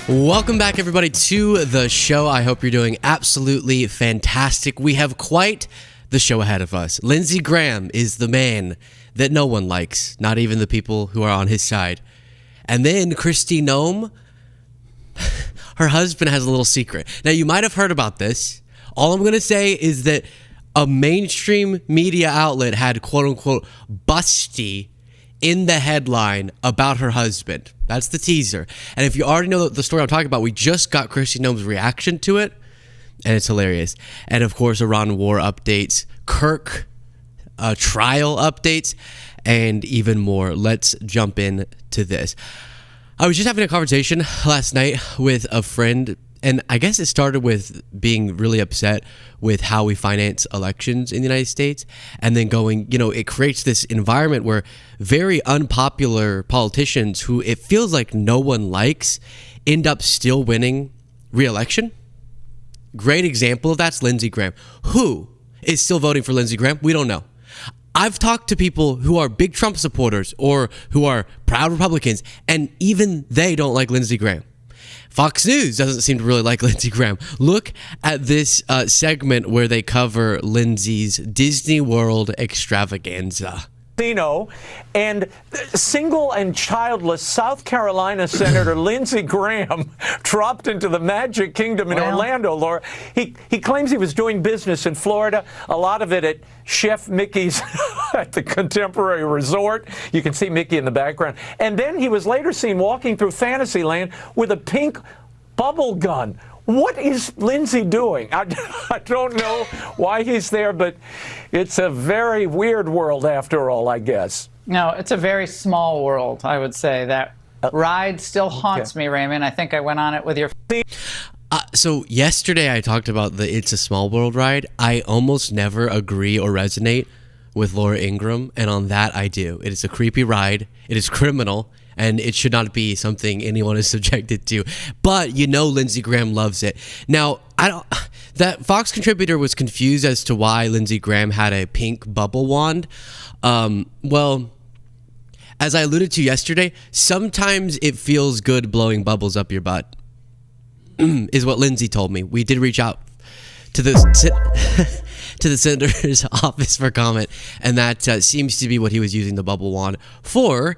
Welcome back, everybody, to the show. I hope you're doing absolutely fantastic. We have quite the show ahead of us. Lindsey Graham is the man that no one likes, not even the people who are on his side. And then Kristi Noem, her husband has a little secret. Now, you might have heard about this. All I'm going to say is that a mainstream media outlet had quote-unquote busty in the headline about her husband. That's the teaser. And if you already know the story I'm talking about, we just got Kristi Noem's reaction to it, and it's hilarious. And of course, Iran war updates, Kirk trial updates, and even more. Let's jump in to this. I was just having a conversation last night with a friend, and I guess it started with being really upset with how we finance elections in the United States, and then going, it creates this environment where very unpopular politicians who it feels like no one likes end up still winning re-election. Great example of that's Lindsey Graham. Who is still voting for Lindsey Graham? We don't know. I've talked to people who are big Trump supporters or who are proud Republicans, and even they don't like Lindsey Graham. Fox News doesn't seem to really like Lindsey Graham. Look at this segment where they cover Lindsey's Disney World extravaganza. And single and childless South Carolina Senator Lindsey Graham dropped into the Magic Kingdom in Orlando, Laura. He claims he was doing business in Florida, a lot of it at Chef Mickey's at the Contemporary Resort. You can see Mickey in the background. And then he was later seen walking through Fantasyland with a pink bubble gun. What is Lindsey doing? I don't know why he's there, but it's a very weird world after all, I guess. No, it's a very small world, I would say. That ride still haunts me, Raymond. I think I went on it with your... So yesterday I talked about the It's a Small World ride. I almost never agree or resonate with Laura Ingraham, and on that I do. It is a creepy ride. It is criminal, and it should not be something anyone is subjected to. But Lindsey Graham loves it. Now, that Fox contributor was confused as to why Lindsey Graham had a pink bubble wand. Well, as I alluded to yesterday, sometimes it feels good blowing bubbles up your butt, is what Lindsey told me. We did reach out to the senator's office for comment, and that seems to be what he was using the bubble wand for,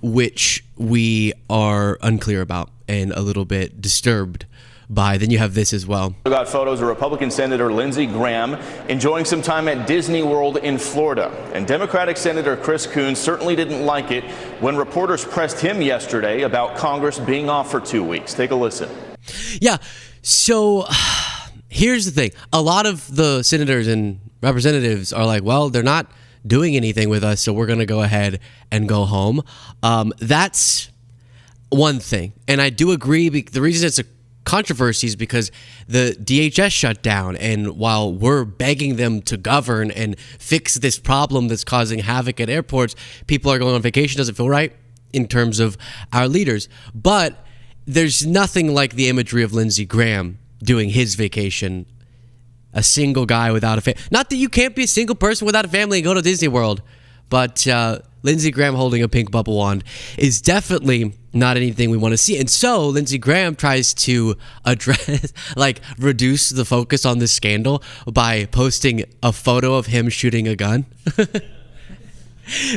which we are unclear about and a little bit disturbed by. Then you have this as well. We got photos of Republican Senator Lindsey Graham enjoying some time at Disney World in Florida. And Democratic Senator Chris Coons certainly didn't like it when reporters pressed him yesterday about Congress being off for 2 weeks. Take a listen. Yeah, so here's the thing. A lot of the senators and representatives are like, well, they're not doing anything with us, so we're going to go ahead and go home. That's one thing. And I do agree. The reason it's a controversy is because the DHS shut down. And while we're begging them to govern and fix this problem that's causing havoc at airports, people are going on vacation. Doesn't feel right in terms of our leaders. But there's nothing like the imagery of Lindsey Graham doing his vacation. A single guy without a family. Not that you can't be a single person without a family and go to Disney World, but Lindsey Graham holding a pink bubble wand is definitely not anything we want to see. And so Lindsey Graham tries to address, reduce the focus on this scandal by posting a photo of him shooting a gun.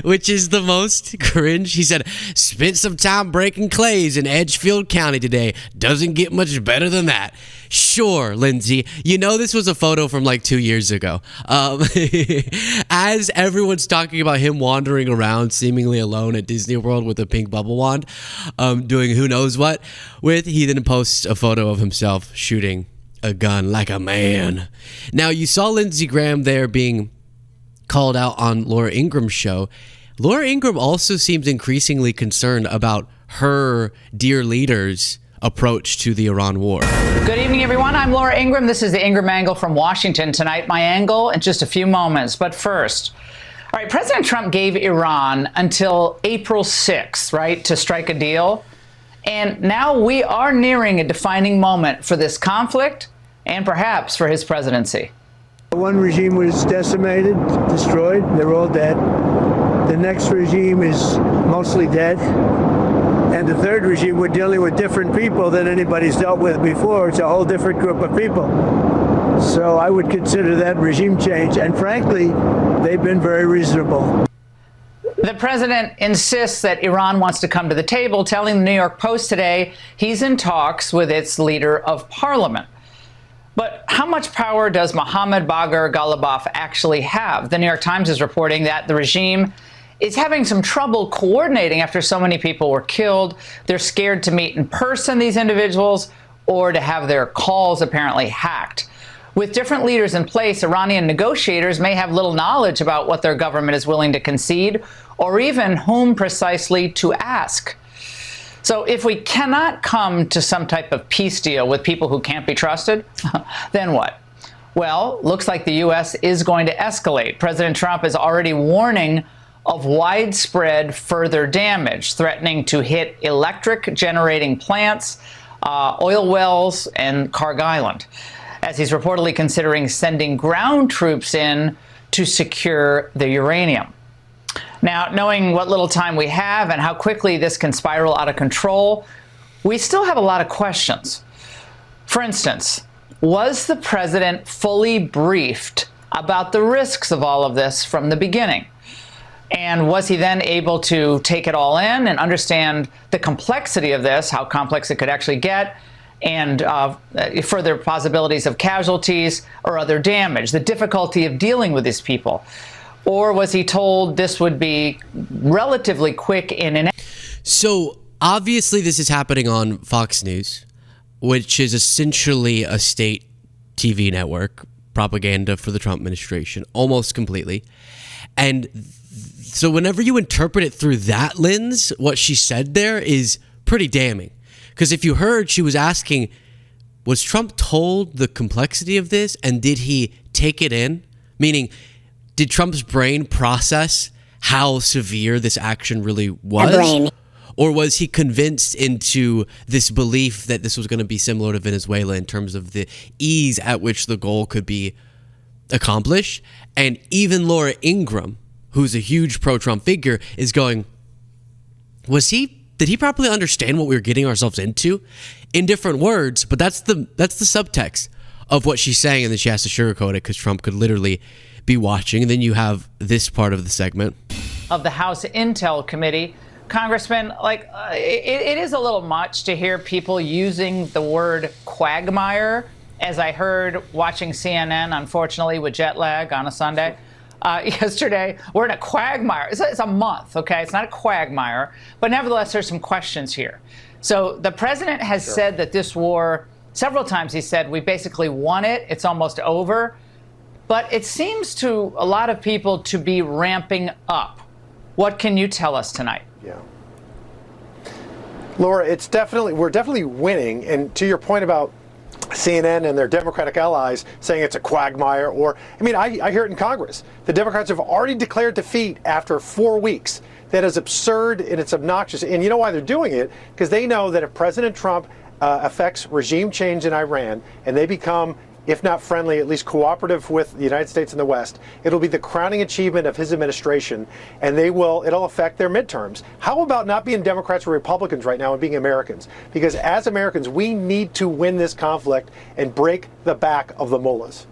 Which is the most cringe. He said, spent some time breaking clays in Edgefield County today. Doesn't get much better than that. Sure, Lindsey. This was a photo from 2 years ago. As everyone's talking about him wandering around seemingly alone at Disney World with a pink bubble wand, doing who knows what with, he then posts a photo of himself shooting a gun like a man. Now, you saw Lindsey Graham there being called out on Laura Ingraham's show. Laura Ingraham also seems increasingly concerned about her dear leader's approach to the Iran war. Good evening, everyone. I'm Laura Ingraham. This is the Ingraham Angle from Washington tonight. My angle in just a few moments. But first, all right, President Trump gave Iran until April 6th, right, to strike a deal. And now we are nearing a defining moment for this conflict and perhaps for his presidency. One regime was decimated, destroyed. They're all dead. The next regime is mostly dead. And the third regime, we're dealing with different people than anybody's dealt with before. It's a whole different group of people. So I would consider that regime change. And frankly, they've been very reasonable. The president insists that Iran wants to come to the table, telling the New York Post today he's in talks with its leader of parliament. But how much power does Mohammad Bagher Ghalibaf actually have? The New York Times is reporting that the regime is having some trouble coordinating after so many people were killed. They're scared to meet in person, these individuals, or to have their calls apparently hacked. With different leaders in place, Iranian negotiators may have little knowledge about what their government is willing to concede, or even whom precisely to ask. So if we cannot come to some type of peace deal with people who can't be trusted, then what? Well, looks like the U.S. is going to escalate. President Trump is already warning of widespread further damage, threatening to hit electric generating plants, oil wells, and Carg Island, as he's reportedly considering sending ground troops in to secure the uranium. Now, knowing what little time we have and how quickly this can spiral out of control, we still have a lot of questions. For instance, was the president fully briefed about the risks of all of this from the beginning? And was he then able to take it all in and understand the complexity of this, how complex it could actually get, and further possibilities of casualties or other damage, the difficulty of dealing with these people? Or was he told this would be relatively quick in and out? So obviously this is happening on Fox News, which is essentially a state TV network, propaganda for the Trump administration, almost completely. And so whenever you interpret it through that lens, what she said there is pretty damning. Because if you heard, she was asking, was Trump told the complexity of this and did he take it in? Meaning, did Trump's brain process how severe this action really was? Or was he convinced into this belief that this was going to be similar to Venezuela in terms of the ease at which the goal could be accomplished? And even Laura Ingraham, who's a huge pro-Trump figure, is going, did he properly understand what we were getting ourselves into? In different words, but that's the subtext of what she's saying, and then she has to sugarcoat it because Trump could literally be watching. And then you have this part of the segment. Of the House Intel Committee, Congressman, it is a little much to hear people using the word quagmire, as I heard watching CNN, unfortunately, with jet lag on a Sunday. Yesterday, we're in a quagmire. It's a month, okay? It's not a quagmire, but nevertheless, there's some questions here. So the president has said that this war, several times he said, we basically won it. It's almost over. But it seems to a lot of people to be ramping up. What can you tell us tonight? Yeah. Laura, we're definitely winning. And to your point about CNN and their Democratic allies saying it's a quagmire, I hear it in Congress. The Democrats have already declared defeat after 4 weeks. That is absurd and it's obnoxious. And you know why they're doing it? Because they know that if President Trump affects regime change in Iran and they become, if not friendly, at least cooperative with the United States and the West, it'll be the crowning achievement of his administration, and it'll affect their midterms. How about not being Democrats or Republicans right now and being Americans? Because as Americans, we need to win this conflict and break the back of the mullahs.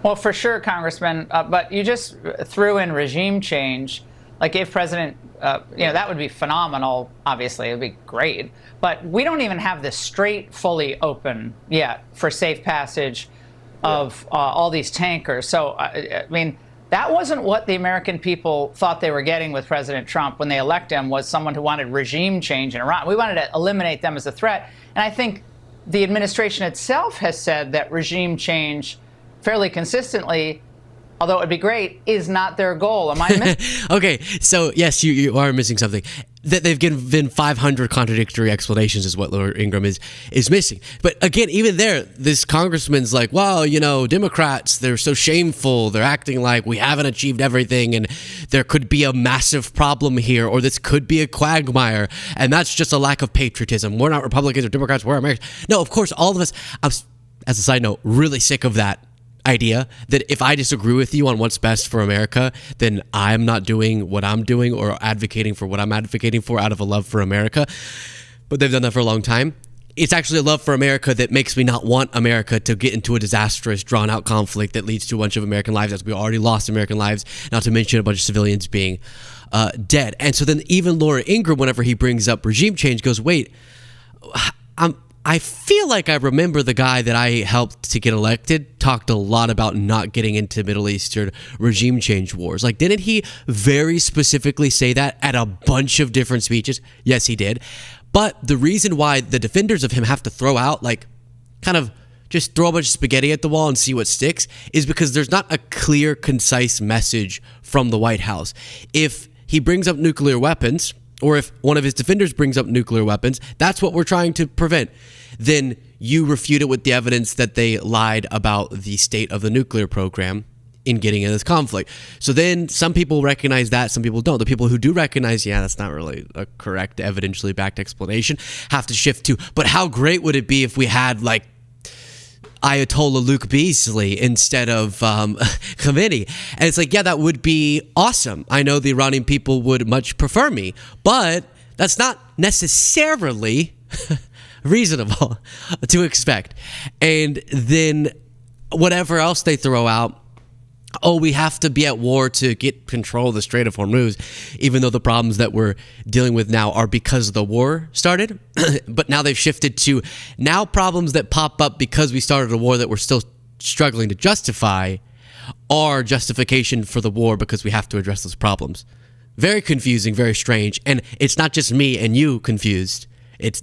Well, for sure, Congressman, but you just threw in regime change. Like if President, that would be phenomenal, obviously, it would be great. But we don't even have the strait fully open yet for safe passage of all these tankers. So, that wasn't what the American people thought they were getting with President Trump when they elect him, was someone who wanted regime change in Iran. We wanted to eliminate them as a threat. And I think the administration itself has said that regime change fairly consistently, although it would be great, is not their goal. Am I missing? Okay, so yes, you are missing something. That they've given 500 contradictory explanations is what Laura Ingraham is missing. But again, even there, this congressman's like, well, Democrats, they're so shameful. They're acting like we haven't achieved everything and there could be a massive problem here, or this could be a quagmire. And that's just a lack of patriotism. We're not Republicans or Democrats, we're Americans. No, of course, all of us, as a side note, really sick of that idea that if I disagree with you on what's best for America, then I'm not doing what I'm doing or advocating for what I'm advocating for out of a love for America. but they've done that for a long time. It's actually a love for America that makes me not want America to get into a disastrous, drawn-out conflict that leads to a bunch of American lives, as we already lost American lives, not to mention a bunch of civilians being dead. And so then even Laura Ingraham, whenever he brings up regime change, goes, wait, I feel like I remember the guy that I helped to get elected talked a lot about not getting into Middle Eastern regime change wars. Like, didn't he very specifically say that at a bunch of different speeches? Yes, he did. But the reason why the defenders of him have to throw out, like, kind of just throw a bunch of spaghetti at the wall and see what sticks is because there's not a clear, concise message from the White House. If he brings up nuclear weapons, or if one of his defenders brings up nuclear weapons, that's what we're trying to prevent. Then you refute it with the evidence that they lied about the state of the nuclear program in getting in this conflict. So then some people recognize that, some people don't. The people who do recognize, yeah, that's not really a correct, evidentially backed explanation, have to shift to, but how great would it be if we had, like, Ayatollah Luke Beasley instead of Khamenei? And it's like, yeah, that would be awesome. I know the Iranian people would much prefer me, but that's not necessarily reasonable to expect. And then whatever else they throw out, oh, we have to be at war to get control of the Strait of Hormuz, even though the problems that we're dealing with now are because the war started. But now they've shifted to now problems that pop up because we started a war that we're still struggling to justify are justification for the war because we have to address those problems. Very confusing, very strange. And it's not just me and you confused. It's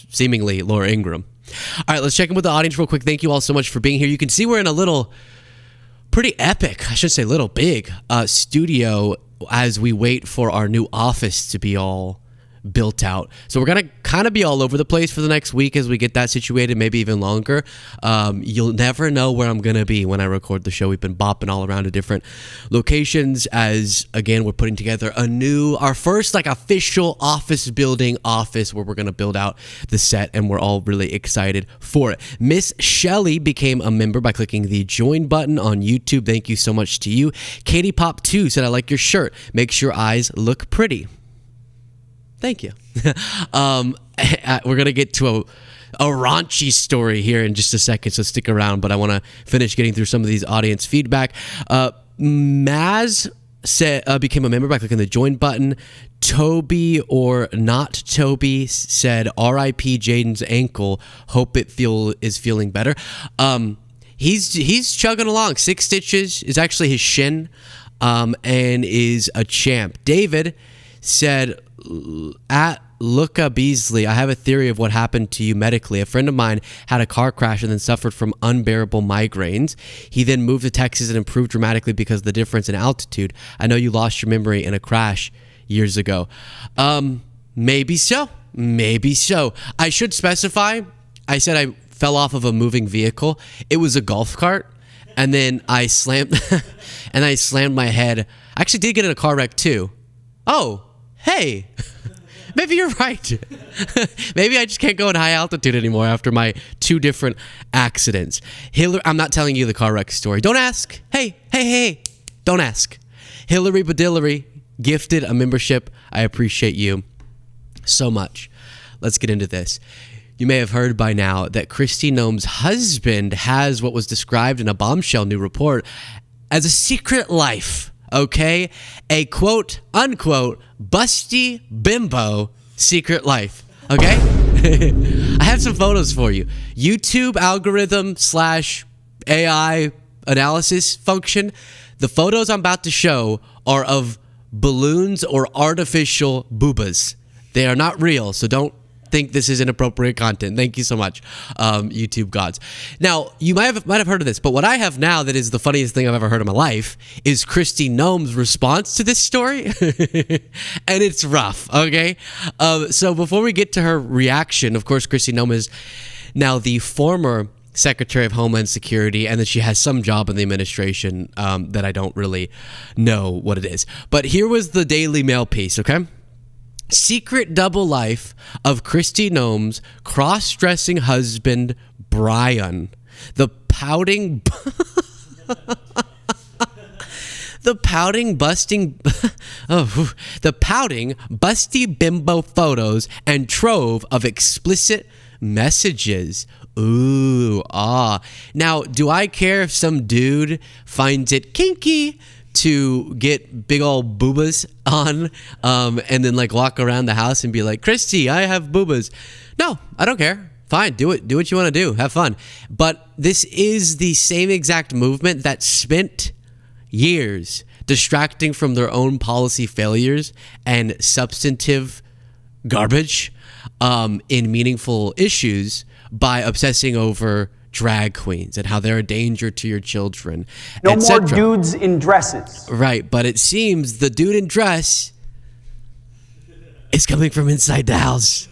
seemingly Laura Ingraham. All right, let's check in with the audience real quick. Thank you all so much for being here. You can see we're in a little pretty epic, I should say little big, studio as we wait for our new office to be all built out. So we're going to kind of be all over the place for the next week as we get that situated, maybe even longer. You'll never know where I'm going to be when I record the show. We've been bopping all around to different locations as, again, we're putting together our first like official office building office where we're going to build out the set, and we're all really excited for it. Miss Shelley became a member by clicking the join button on YouTube. Thank you so much to you. Katie Pop 2 said, I like your shirt. Makes your eyes look pretty. Thank you. We're going to get to a raunchy story here in just a second, so stick around. But I want to finish getting through some of these audience feedback. Maz became a member by clicking the join button. Toby or not Toby said, R.I.P. Jaden's ankle. Hope it is feeling better. He's chugging along. 6 stitches is actually his shin, and is a champ. David said, at Luca Beasley, I have a theory of what happened to you medically. A friend of mine had a car crash and then suffered from unbearable migraines. He then moved to Texas and improved dramatically because of the difference in altitude. I know you lost your memory in a crash years ago. Maybe so. Maybe so. I should specify, I said I fell off of a moving vehicle. It was a golf cart. And then I slammed my head. I actually did get in a car wreck too. Oh, hey, maybe you're right. Maybe I just can't go in high altitude anymore after my 2 different accidents. I'm not telling you the car wreck story. Don't ask. Hey, don't ask. Hillary Badillery gifted a membership. I appreciate you so much. Let's get into this. You may have heard by now that Kristi Noem's husband has what was described in a bombshell new report as a secret life. Okay, a quote unquote busty bimbo secret life. Okay, I have some photos for you. YouTube algorithm / AI analysis function. The photos I'm about to show are of balloons or artificial boobas. They are not real, so don't think this is inappropriate content. Thank you so much, YouTube gods. Now, you might have heard of this, but what I have now that is the funniest thing I've ever heard in my life is Kristi Noem's response to this story. And it's rough, okay? So before we get to her reaction, of course, Kristi Noem is now the former Secretary of Homeland Security, and then she has some job in the administration that I don't really know what it is. But here was the Daily Mail piece, okay? Secret double life of Kristi Noem's cross-dressing husband, Brian. The pouting The pouting, busting, the pouting, busty bimbo photos and trove of explicit messages. Ooh, ah. Now, do I care if some dude finds it kinky to get big old boobas on, and then like walk around the house and be like, Kristi, I have boobas? No, I don't care. Fine, do it. Do what you want to do. Have fun. But this is the same exact movement that spent years distracting from their own policy failures and substantive garbage in meaningful issues by obsessing over drag queens and how they're a danger to your children. No more dudes in dresses. Right, but it seems the dude in dress is coming from inside the house.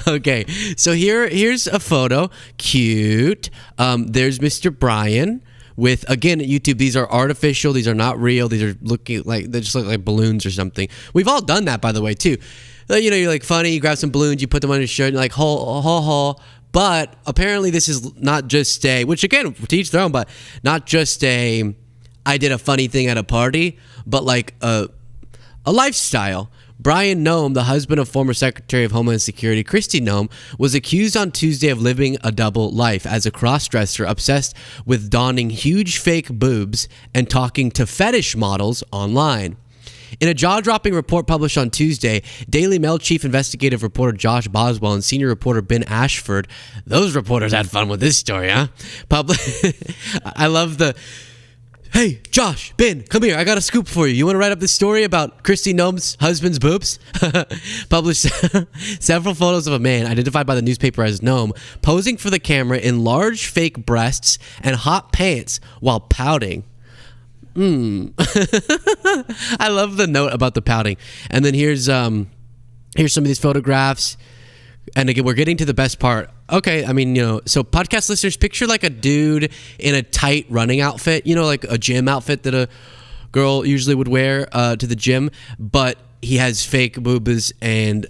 Okay, so here's a photo. Cute. There's Mr. Brian with, again, YouTube, these are artificial. These are not real. These are looking like, they just look like balloons or something. We've all done that, by the way, too. You know, you're like funny, you grab some balloons, you put them on your shirt, and you're like, ho. But apparently this is not just a, which again, to each their own, but not just a, I did a funny thing at a party, but like a lifestyle. Brian Noem, the husband of former Secretary of Homeland Security Kristi Noem, was accused on Tuesday of living a double life as a crossdresser obsessed with donning huge fake boobs and talking to fetish models online. In a jaw-dropping report published on Tuesday, Daily Mail chief investigative reporter Josh Boswell and senior reporter Ben Ashford, those reporters had fun with this story, huh? I love the, hey, Josh, Ben, come here. I got a scoop for you. You want to write up this story about Kristi Noem's husband's boobs? Published several photos of a man identified by the newspaper as Noem posing for the camera in large fake breasts and hot pants while pouting. I love the note about the pouting. And then here's some of these photographs. And again, we're getting to the best part. Okay, I mean, you know, so podcast listeners, picture like a dude in a tight running outfit, you know, like a gym outfit that a girl usually would wear to the gym, but he has fake boobas and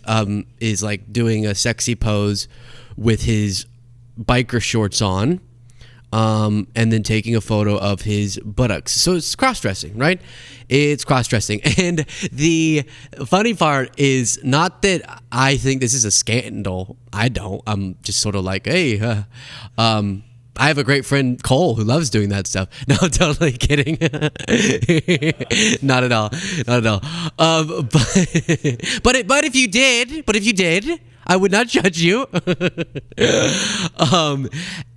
is like doing a sexy pose with his biker shorts on. And then taking a photo of his buttocks. So it's cross-dressing, right? It's cross-dressing. And the funny part is not that I think this is a scandal. I don't. I'm just sort of like, hey, I have a great friend, Cole, who loves doing that stuff. No, totally kidding. Not at all. Not at all. But if you did, I would not judge you.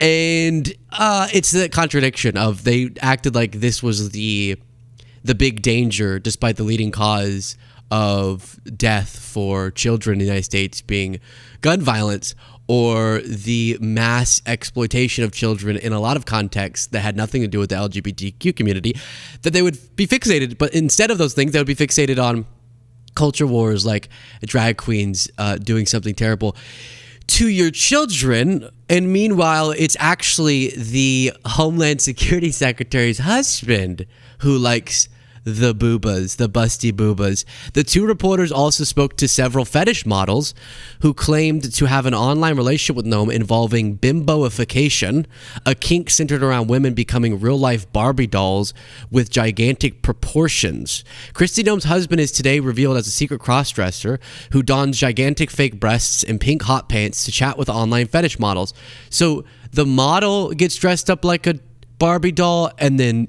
And it's the contradiction of they acted like this was the big danger, despite the leading cause of death for children in the United States being gun violence, or the mass exploitation of children in a lot of contexts that had nothing to do with the LGBTQ community, that they would be fixated. But instead of those things, they would be fixated on culture wars, like drag queens doing something terrible to your children. And meanwhile, it's actually the Homeland Security Secretary's husband who likes the boobas, the busty boobas. The two reporters also spoke to several fetish models who claimed to have an online relationship with Noem involving bimboification, a kink centered around women becoming real-life Barbie dolls with gigantic proportions. Kristi Noem's husband is today revealed as a secret crossdresser who dons gigantic fake breasts and pink hot pants to chat with online fetish models. So the model gets dressed up like a Barbie doll, and then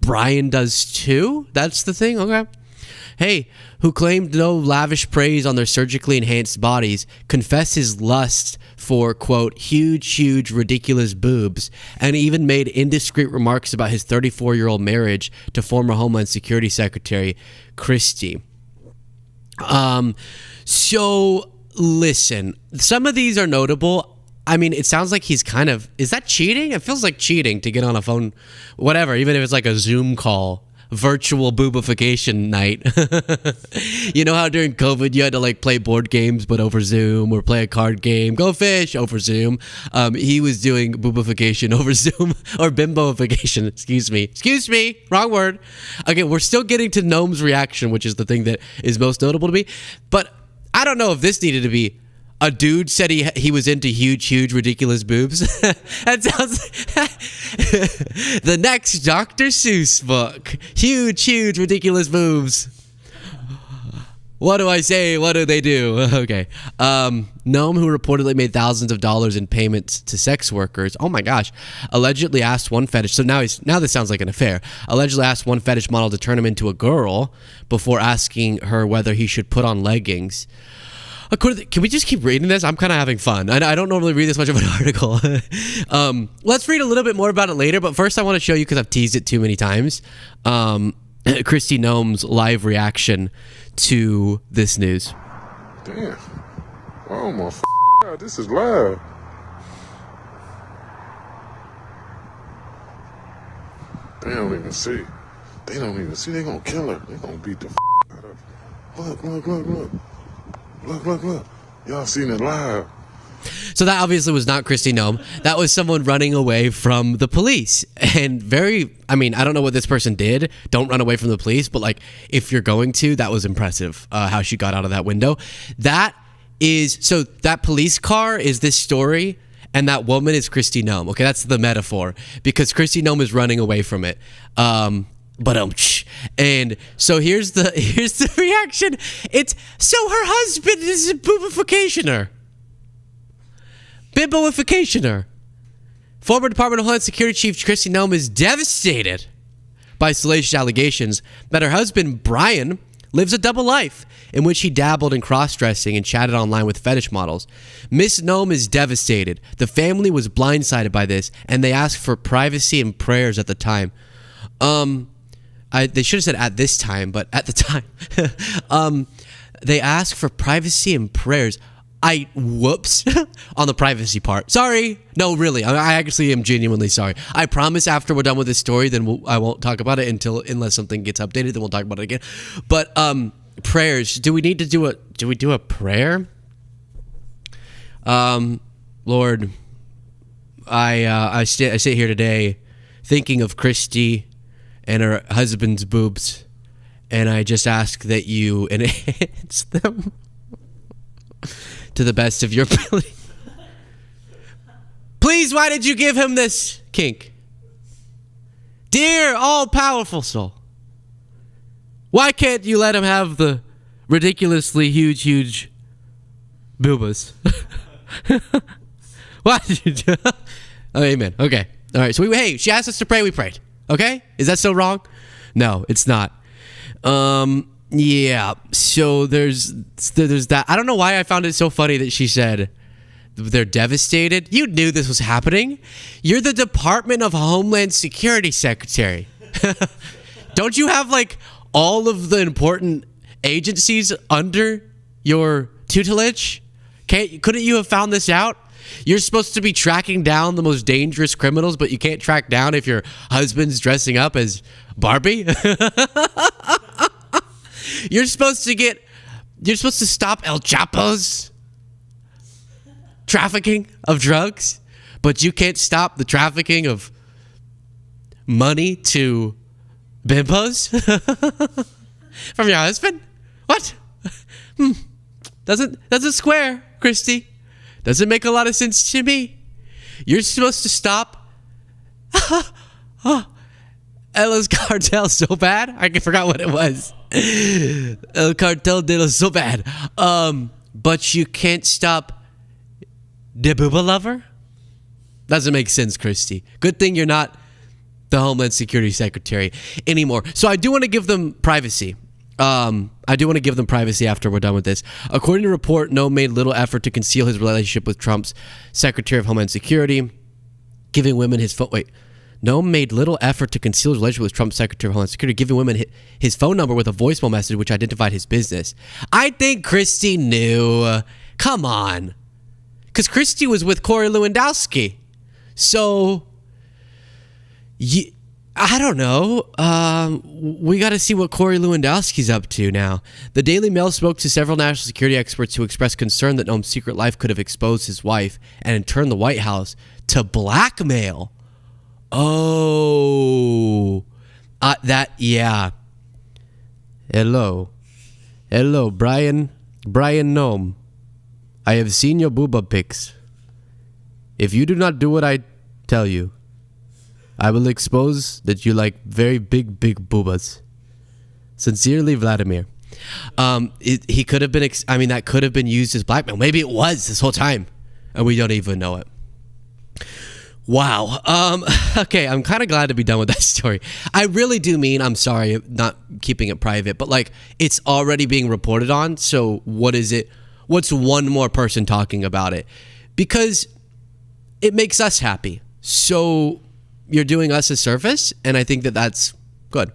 Brian does too? That's the thing? Okay. Hey, who claimed no lavish praise on their surgically enhanced bodies, confessed his lust for, quote, huge, ridiculous boobs, and even made indiscreet remarks about his 34-year-old marriage to former Homeland Security Secretary Kristi. So, listen, some of these are notable. I mean, it sounds like he's kind of, is that cheating? It feels like cheating to get on a phone, whatever, even if it's like a Zoom call, virtual boobification night. You know how during COVID you had to like play board games but over Zoom, or play a card game, go fish over Zoom. He was doing boobification over Zoom, or bimboification, excuse me, wrong word. Okay, we're still getting to Noem's reaction, which is the thing that is most notable to me. But I don't know if this needed to be A dude said he was into huge, ridiculous boobs. That sounds the next Dr. Seuss book. Huge, ridiculous boobs. What do I say? What do they do? Okay. Noem, who reportedly made thousands of dollars in payments to sex workers, oh my gosh, allegedly asked one fetish. So now this sounds like an affair. Allegedly asked one fetish model to turn him into a girl before asking her whether he should put on leggings. Can we just keep reading this? I'm kind of having fun. I don't normally read this much of an article. Let's read a little bit more about it later, but first I want to show you, because I've teased it too many times, Kristi Noem's live reaction to this news. Damn. Oh my God, this is live. They don't even see. They gonna kill her. They gonna beat the out of her. Look. Y'all seen it live. So that obviously was not Kristi Noem. That was someone running away from the police. And I don't know what this person did. Don't run away from the police. But like, if you're going to, that was impressive how she got out of that window. That police car is this story. And that woman is Kristi Noem. Okay, that's the metaphor. Because Kristi Noem is running away from it. And so here's the reaction. It's, so her husband is a boobificationer. Bimboificationer. Former Department of Homeland Security Chief Kristi Noem is devastated by salacious allegations that her husband, Brian, lives a double life in which he dabbled in cross-dressing and chatted online with fetish models. Miss Noem is devastated. The family was blindsided by this, and they asked for privacy and prayers at the time. They should have said at this time, but at the time. They asked for privacy and prayers. Whoops on the privacy part. Sorry. No, really. I actually am genuinely sorry. I promise after we're done with this story, then I won't talk about it unless something gets updated, then we'll talk about it again. But prayers. Do we do a prayer? Lord, I sit here today thinking of Kristi and her husband's boobs, and I just ask that you enhance them to the best of your ability. Please, why did you give him this kink? Dear all-powerful soul, why can't you let him have the ridiculously huge boobas? Why did you do? Oh, amen. Okay. All right. So she asked us to pray. We prayed. Okay. Is that so wrong? No, it's not. Yeah. So there's that. I don't know why I found it so funny that she said they're devastated. You knew this was happening. You're the Department of Homeland Security Secretary. Don't you have like all of the important agencies under your tutelage? Couldn't you have found this out? You're supposed to be tracking down the most dangerous criminals, but you can't track down if your husband's dressing up as Barbie. You're supposed to stop El Chapo's trafficking of drugs, but you can't stop the trafficking of money to bimbos from your husband? What? Doesn't square, Kristi. Doesn't make a lot of sense to me. You're supposed to stop Ella's cartel so bad. I forgot what it was. El cartel de los so bad. But you can't stop the booba lover? Doesn't make sense, Kristi. Good thing you're not the Homeland Security Secretary anymore. So I do want to give them privacy. After we're done with this. According to a report, Noem made little effort to conceal his relationship with Trump's Secretary of Homeland Security, giving women his phone. Noem made little effort to conceal his relationship with Trump's Secretary of Homeland Security, giving women his phone number with a voicemail message which identified his business. I think Kristi knew. Come on. Because Kristi was with Corey Lewandowski. So, I don't know. We got to see what Corey Lewandowski's up to now. The Daily Mail spoke to several national security experts who expressed concern that Noem's secret life could have exposed his wife and in turn the White House to blackmail. Oh, yeah. Hello, Brian Noem. I have seen your booba pics. If you do not do what I tell you, I will expose that you like very big boobas. Sincerely, Vladimir. He could have been, that could have been used as blackmail. Maybe it was this whole time, and we don't even know it. Wow. Okay, I'm kind of glad to be done with that story. I really do mean, I'm sorry, not keeping it private, but like, it's already being reported on, so what is it? What's one more person talking about it? Because it makes us happy. So you're doing us a service, and I think that that's good.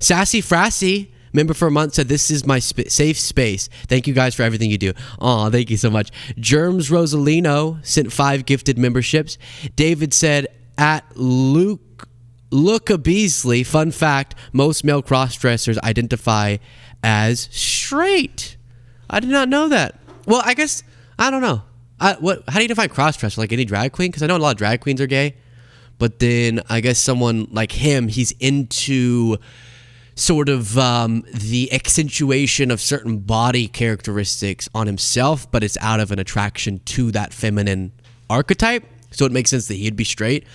Sassy Frassy, member for a month, said, this is my safe space. Thank you guys for everything you do. Aw, thank you so much. Germs Rosalino sent 5 gifted memberships. David said, at Luca Beasley, fun fact, most male cross-dressers identify as straight. I did not know that. Well, I guess, I don't know. How do you define cross-dresser? Like any drag queen? Because I know a lot of drag queens are gay. But then I guess someone like him, he's into sort of the accentuation of certain body characteristics on himself, but it's out of an attraction to that feminine archetype. So it makes sense that he'd be straight.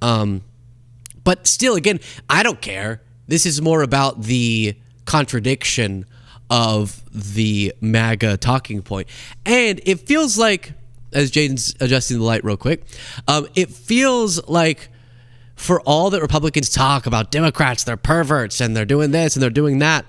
But still, again, I don't care. This is more about the contradiction of the MAGA talking point. And it feels like, as Jaden's adjusting the light real quick, it feels like for all that Republicans talk about Democrats, they're perverts and they're doing this and they're doing that,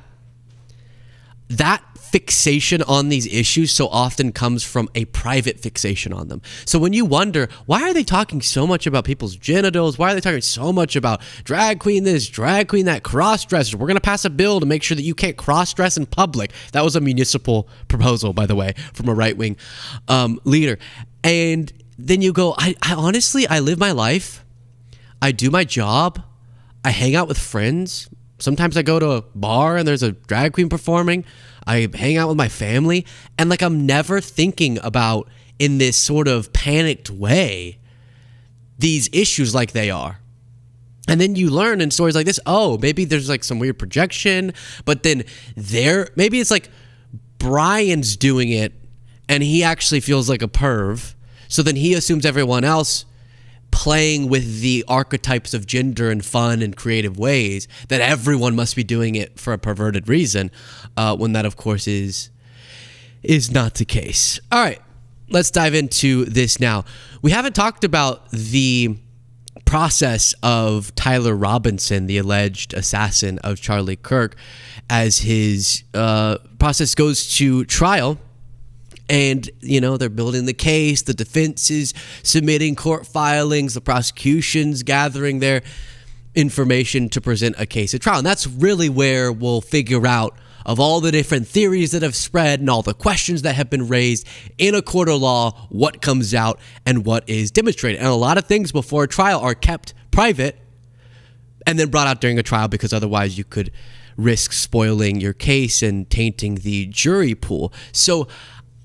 that fixation on these issues so often comes from a private fixation on them. So when you wonder, why are they talking so much about people's genitals? Why are they talking so much about drag queen this, drag queen that, cross-dressers? We're going to pass a bill to make sure that you can't cross-dress in public. That was a municipal proposal, by the way, from a right-wing leader. And then you go, I honestly, I live my life. I do my job. I hang out with friends. Sometimes I go to a bar and there's a drag queen performing. I hang out with my family. And like, I'm never thinking about, in this sort of panicked way, these issues like they are. And then you learn in stories like this, oh, maybe there's like some weird projection, but then maybe it's like Brian's doing it and he actually feels like a perv. So then he assumes everyone else playing with the archetypes of gender in fun and creative ways, that everyone must be doing it for a perverted reason, when that, of course, is not the case. All right, let's dive into this now. We haven't talked about the process of Tyler Robinson, the alleged assassin of Charlie Kirk, as his process goes to trial. And, you know, they're building the case, the defense is submitting court filings, the prosecution's gathering their information to present a case at trial. And that's really where we'll figure out, of all the different theories that have spread and all the questions that have been raised in a court of law, what comes out and what is demonstrated. And a lot of things before a trial are kept private and then brought out during a trial, because otherwise you could risk spoiling your case and tainting the jury pool. So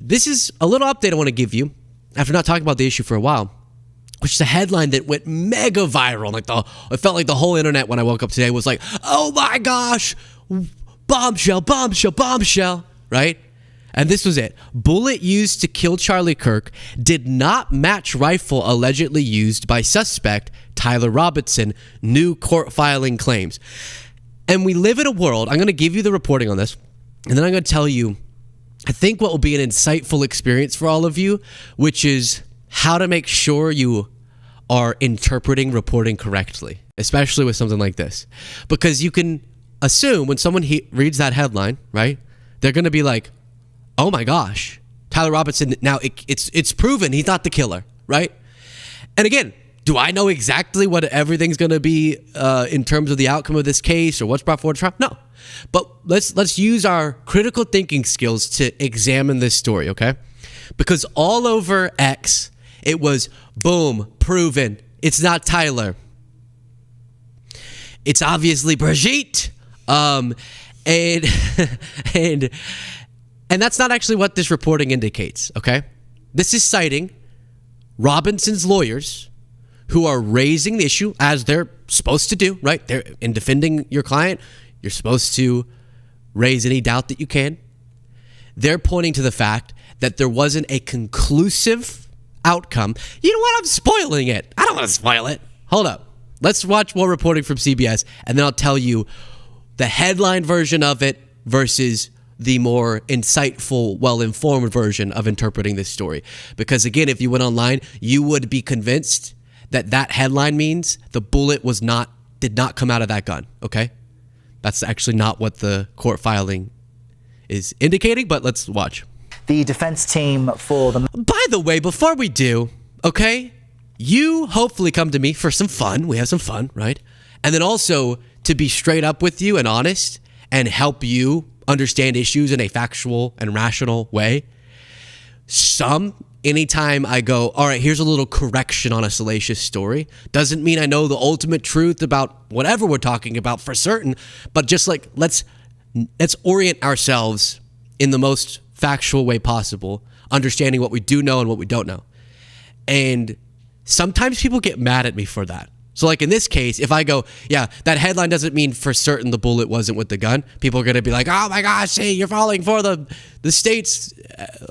this is a little update I want to give you after not talking about the issue for a while, which is a headline that went mega viral. It felt like the whole internet when I woke up today was like, oh my gosh, bombshell, bombshell, bombshell, right? And this was it. Bullet used to kill Charlie Kirk did not match rifle allegedly used by suspect Tyler Robinson, new court filing claims. And we live in a world, I'm going to give you the reporting on this, and then I'm going to tell you, I think what will be an insightful experience for all of you, which is how to make sure you are interpreting reporting correctly, especially with something like this. Because you can assume when someone reads that headline, right, they're going to be like, oh my gosh, Tyler Robinson, now it's proven he's not the killer, right? And again, do I know exactly what everything's going to be in terms of the outcome of this case or what's brought forward to trial? No. But let's use our critical thinking skills to examine this story, okay? Because all over X, it was, boom, proven. It's not Tyler. It's obviously Brigitte. And that's not actually what this reporting indicates, okay? This is citing Robinson's lawyers, who are raising the issue as they're supposed to do, right? They're in defending your client. You're supposed to raise any doubt that you can. they're pointing to the fact that there wasn't a conclusive outcome. You know what? I'm spoiling it. I don't want to spoil it. Hold up. Let's watch more reporting from CBS, and then I'll tell you the headline version of it versus the more insightful, well-informed version of interpreting this story. Because again, if you went online, you would be convinced that that headline means the bullet did not come out of that gun, okay? That's actually not what the court filing is indicating, but let's watch. The defense team for the... By the way, before we do, okay, you hopefully come to me for some fun. We have some fun, right? And then also to be straight up with you and honest and help you understand issues in a factual and rational way. Anytime I go, all right, here's a little correction on a salacious story, doesn't mean I know the ultimate truth about whatever we're talking about for certain, but just like let's orient ourselves in the most factual way possible, understanding what we do know and what we don't know. And sometimes people get mad at me for that. So like in this case, if I go, yeah, that headline doesn't mean for certain the bullet wasn't with the gun, people are going to be like, oh my gosh, see, you're falling for the state's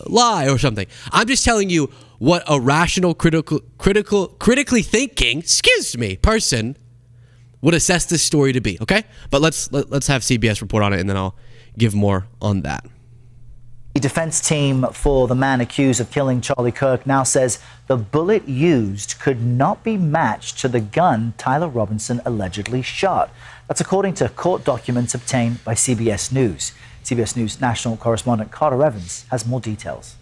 lie or something. I'm just telling you what a rational, critically thinking, person would assess this story to be, okay? But let's have CBS report on it, and then I'll give more on that. The defense team for the man accused of killing Charlie Kirk now says the bullet used could not be matched to the gun Tyler Robinson allegedly shot. That's according to court documents obtained by CBS News. CBS News national correspondent Carter Evans has more details.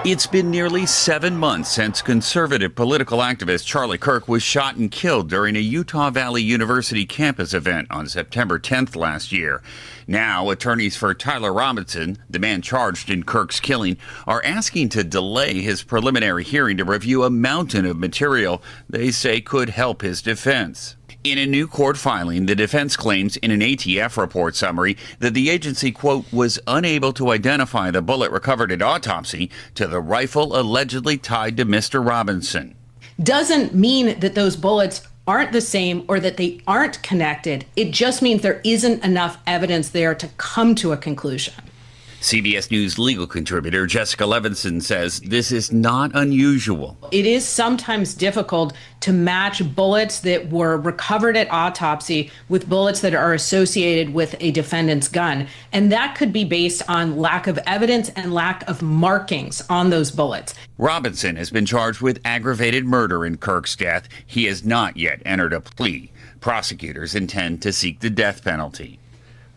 It's been nearly 7 months since conservative political activist Charlie Kirk was shot and killed during a Utah Valley University campus event on September 10th last year. Now, attorneys for Tyler Robinson, the man charged in Kirk's killing, are asking to delay his preliminary hearing to review a mountain of material they say could help his defense. In a new court filing, the defense claims in an ATF report summary that the agency, quote, was unable to identify the bullet recovered at autopsy to the rifle allegedly tied to Mr. Robinson. Doesn't mean that those bullets aren't the same or that they aren't connected. It just means there isn't enough evidence there to come to a conclusion. CBS News legal contributor Jessica Levinson says this is not unusual. It is sometimes difficult to match bullets that were recovered at autopsy with bullets that are associated with a defendant's gun. And that could be based on lack of evidence and lack of markings on those bullets. Robinson has been charged with aggravated murder in Kirk's death. He has not yet entered a plea. Prosecutors intend to seek the death penalty.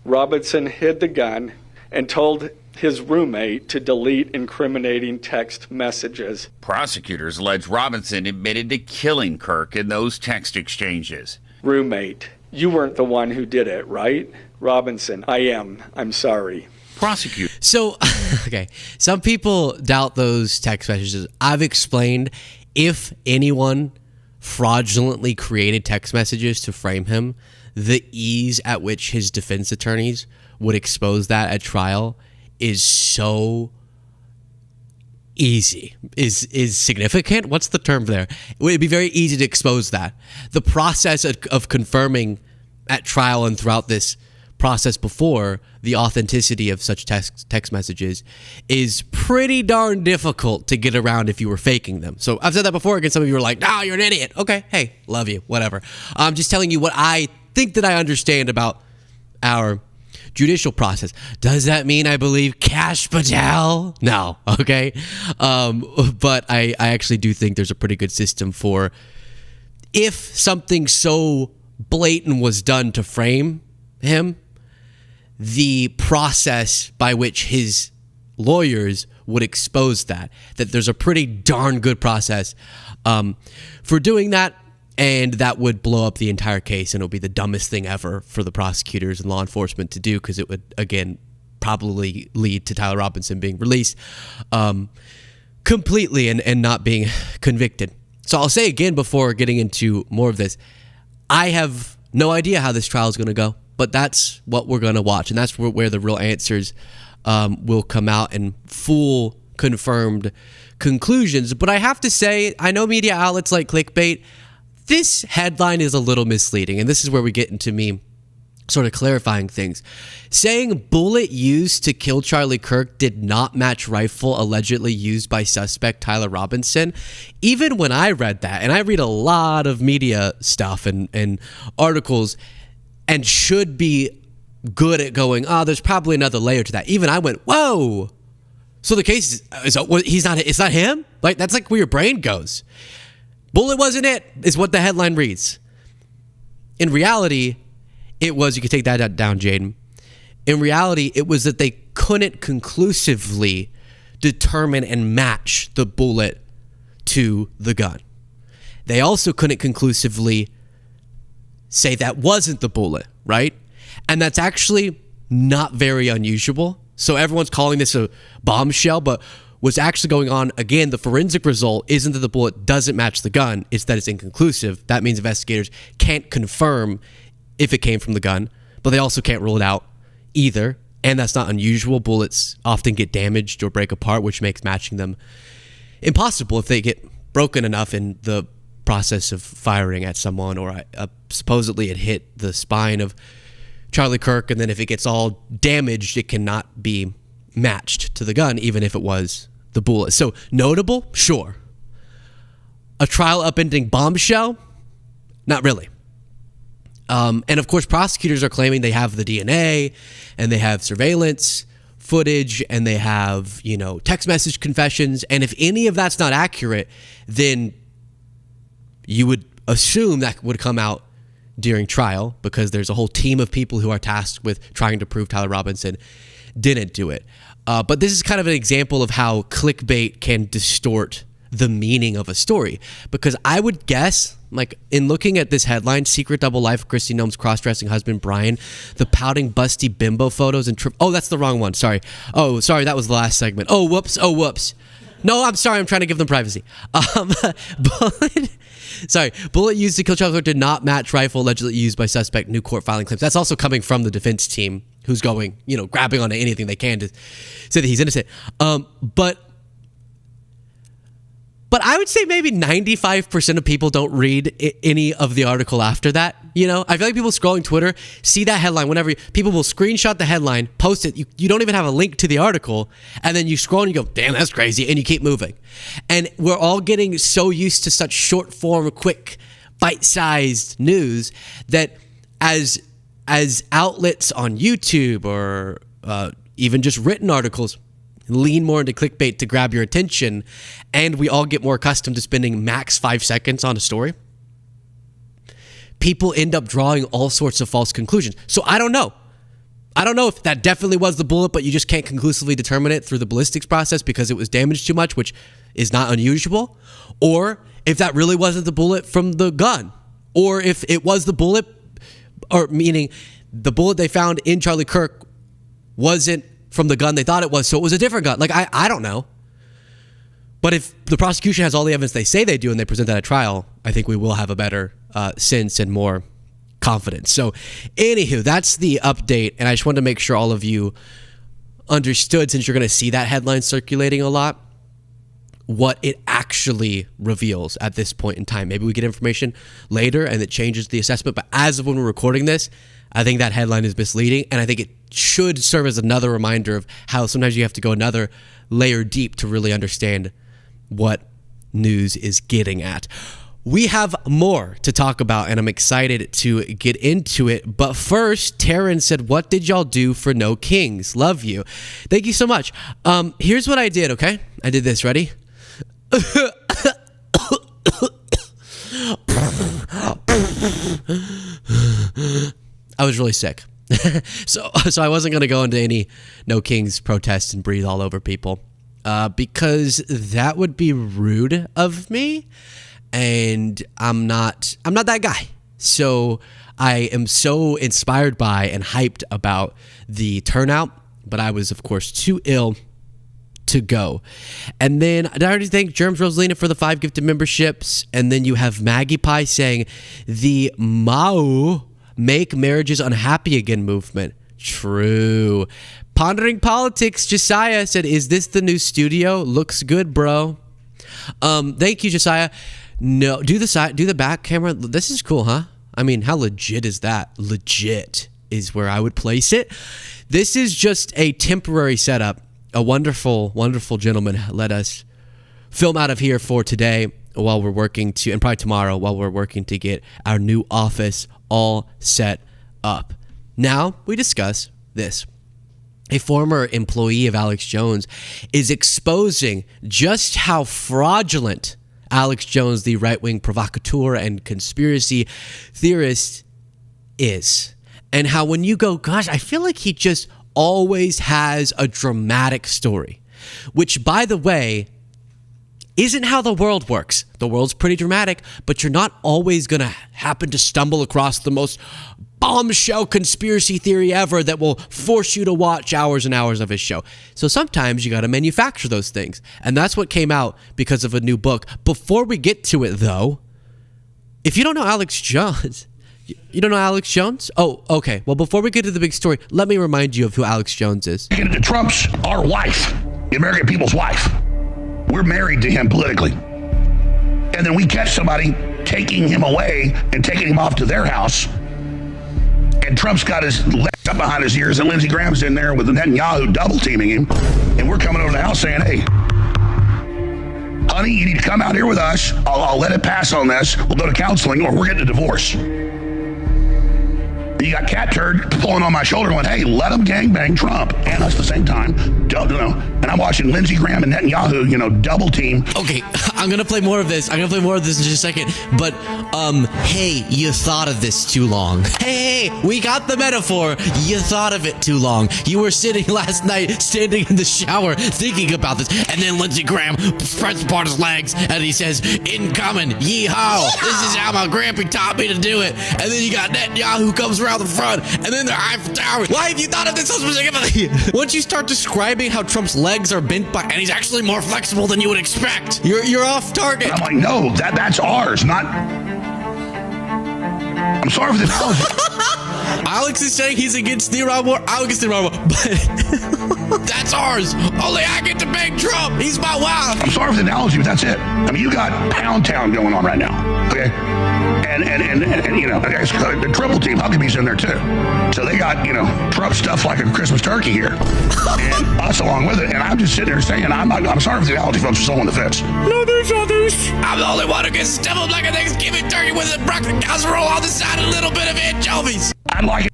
Robinson hid the gun and told his roommate to delete incriminating text messages. Prosecutors allege Robinson admitted to killing Kirk in those text exchanges. Roommate, you weren't the one who did it, right? Robinson, I am. I'm sorry. Prosecute. So, okay, some people doubt those text messages. I've explained if anyone fraudulently created text messages to frame him, the ease at which his defense attorneys would expose that at trial is so easy, is significant. What's the term there? It would be very easy to expose that. The process of confirming at trial and throughout this process before the authenticity of such text messages is pretty darn difficult to get around if you were faking them. So I've said that before against some of you who are like, no, you're an idiot. Okay, hey, love you, whatever. I'm just telling you what I think that I understand about our judicial process. Does that mean I believe Kash Patel? No, okay. But I actually do think there's a pretty good system for if something so blatant was done to frame him, the process by which his lawyers would expose that there's a pretty darn good process for doing that. And that would blow up the entire case, and it would be the dumbest thing ever for the prosecutors and law enforcement to do, because it would, again, probably lead to Tyler Robinson being released completely and not being convicted. So I'll say again before getting into more of this, I have no idea how this trial is going to go, but that's what we're going to watch, and that's where the real answers will come out in full confirmed conclusions. But I have to say, I know media outlets like clickbait. This headline is a little misleading, and this is where we get into me sort of clarifying things. Saying bullet used to kill Charlie Kirk did not match rifle allegedly used by suspect Tyler Robinson. Even when I read that, and I read a lot of media stuff and articles and should be good at going, there's probably another layer to that. Even I went, whoa. So the case it's not him? Like, that's like where your brain goes. Bullet wasn't it, is what the headline reads. In reality, it was, you could take that down, Jaden. In reality, it was that they couldn't conclusively determine and match the bullet to the gun. They also couldn't conclusively say that wasn't the bullet, right? And that's actually not very unusual. So everyone's calling this a bombshell, but what's actually going on, again, the forensic result isn't that the bullet doesn't match the gun, it's that it's inconclusive. That means investigators can't confirm if it came from the gun, but they also can't rule it out either. And that's not unusual. Bullets often get damaged or break apart, which makes matching them impossible if they get broken enough in the process of firing at someone, or supposedly it hit the spine of Charlie Kirk, and then if it gets all damaged, it cannot be matched to the gun, even if it was the bullet. So notable, sure. A trial upending bombshell, not really. And of course, prosecutors are claiming they have the DNA and they have surveillance footage and they have, text message confessions. And if any of that's not accurate, then you would assume that would come out during trial, because there's a whole team of people who are tasked with trying to prove Tyler Robinson didn't do it. But this is kind of an example of how clickbait can distort the meaning of a story, because I would guess, like, in looking at this headline, Secret Double Life of Kristi Noem's cross-dressing husband Brian, the pouting busty bimbo photos and that's the wrong one, sorry. That was the last segment. Oh whoops. No, I'm sorry, I'm trying to give them privacy. Bullet used to kill Charlie Kirk did not match rifle allegedly used by suspect, new court filing claims. That's also coming from the defense team, who's going, grabbing onto anything they can to say that he's innocent. But I would say maybe 95% of people don't read any of the article after that. I feel like people scrolling Twitter see that headline whenever people will screenshot the headline, post it. You don't even have a link to the article. And then you scroll and you go, damn, that's crazy. And you keep moving. And we're all getting so used to such short form, quick, bite-sized news that as outlets on YouTube or even just written articles lean more into clickbait to grab your attention, and we all get more accustomed to spending max 5 seconds on a story, people end up drawing all sorts of false conclusions. So I don't know if that definitely was the bullet, but you just can't conclusively determine it through the ballistics process because it was damaged too much, which is not unusual, or if that really wasn't the bullet from the gun, or if it was the bullet, or meaning the bullet they found in Charlie Kirk wasn't from the gun they thought it was, so it was a different gun. Like, I don't know. But if the prosecution has all the evidence they say they do and they present that at trial, I think we will have a better sense and more confidence. So, anywho, that's the update, and I just wanted to make sure all of you understood, since you're going to see that headline circulating a lot, what it actually reveals at this point in time. Maybe we get information later and it changes the assessment, but as of when we're recording this, I think that headline is misleading, and I think it should serve as another reminder of how sometimes you have to go another layer deep to really understand what news is getting at. We have more to talk about, and I'm excited to get into it. But first, Taryn said, what did y'all do for No Kings? Love you. Thank you so much. Here's what I did, okay? I did this. Ready? I was really sick. So I wasn't going to go into any No Kings protests and breathe all over people because that would be rude of me, and I'm not that guy. So I am so inspired by and hyped about the turnout, but I was, of course, too ill to go. And then I already thank Germs Rosalina for the 5 gifted memberships, and then you have Maggie Pie saying the Mao Make Marriages Unhappy Again movement. True. Pondering Politics, Josiah said, is this the new studio? Looks good, bro. Thank you, Josiah. No, do the back camera. This is cool, huh? I mean, how legit is that? Legit. is where I would place it. This is just a temporary setup. A wonderful, wonderful gentleman let us film out of here for today while we're working to, and probably tomorrow while we're working to get our new office all set up. Now we discuss this. A former employee of Alex Jones is exposing just how fraudulent Alex Jones, the right-wing provocateur and conspiracy theorist, is. And how when you go, gosh, I feel like he just always has a dramatic story, which, by the way, isn't how the world works. The world's pretty dramatic, but you're not always going to happen to stumble across the most bombshell conspiracy theory ever that will force you to watch hours and hours of his show. So sometimes you got to manufacture those things. And that's what came out because of a new book. Before we get to it, though, if you don't know Alex Jones... You don't know Alex Jones? Oh, okay. Well, before we get to the big story, let me remind you of who Alex Jones is. Trump's our wife, the American people's wife. We're married to him politically. And then we catch somebody taking him away and taking him off to their house. And Trump's got his legs up behind his ears, and Lindsey Graham's in there with Netanyahu double teaming him. And we're coming over to the house saying, hey, honey, you need to come out here with us. I'll let it pass on this. We'll go to counseling, or we're getting a divorce. You got Cat Turd pulling on my shoulder going, hey, let them gangbang Trump and us at the same time. And I'm watching Lindsey Graham and Netanyahu, double team. Okay, I'm going to play more of this. I'm going to play more of this in just a second. But, hey, you thought of this too long. Hey, we got the metaphor. You thought of it too long. You were sitting last night, standing in the shower, thinking about this. And then Lindsey Graham spreads apart his legs and he says, incoming, yeehaw. This is how my grandpa taught me to do it. And then you got Netanyahu who comes around the front, and then they're Eiffel Tower. Why have you thought of this so specifically? Once you start describing how Trump's legs are bent by, and he's actually more flexible than you would expect, you're off target. And I'm like, no, that's ours, not. I'm sorry for the analogy. Alex is saying he's against the Iran war. I'm against the Iran war, but that's ours. Only I get to bang Trump. He's my wife. I'm sorry for the analogy, but that's it. I mean, you got Pound Town going on right now, okay? And the triple team, Huckabee's in there too. So they got, Trump stuff like a Christmas turkey here. And us along with it. And I'm just sitting there saying, I'm sorry for the analogy, folks, for someone on the fence. No, there's others. I'm the only one who gets deviled like a Thanksgiving turkey with a broccoli casserole on the side and a little bit of anchovies. I like it.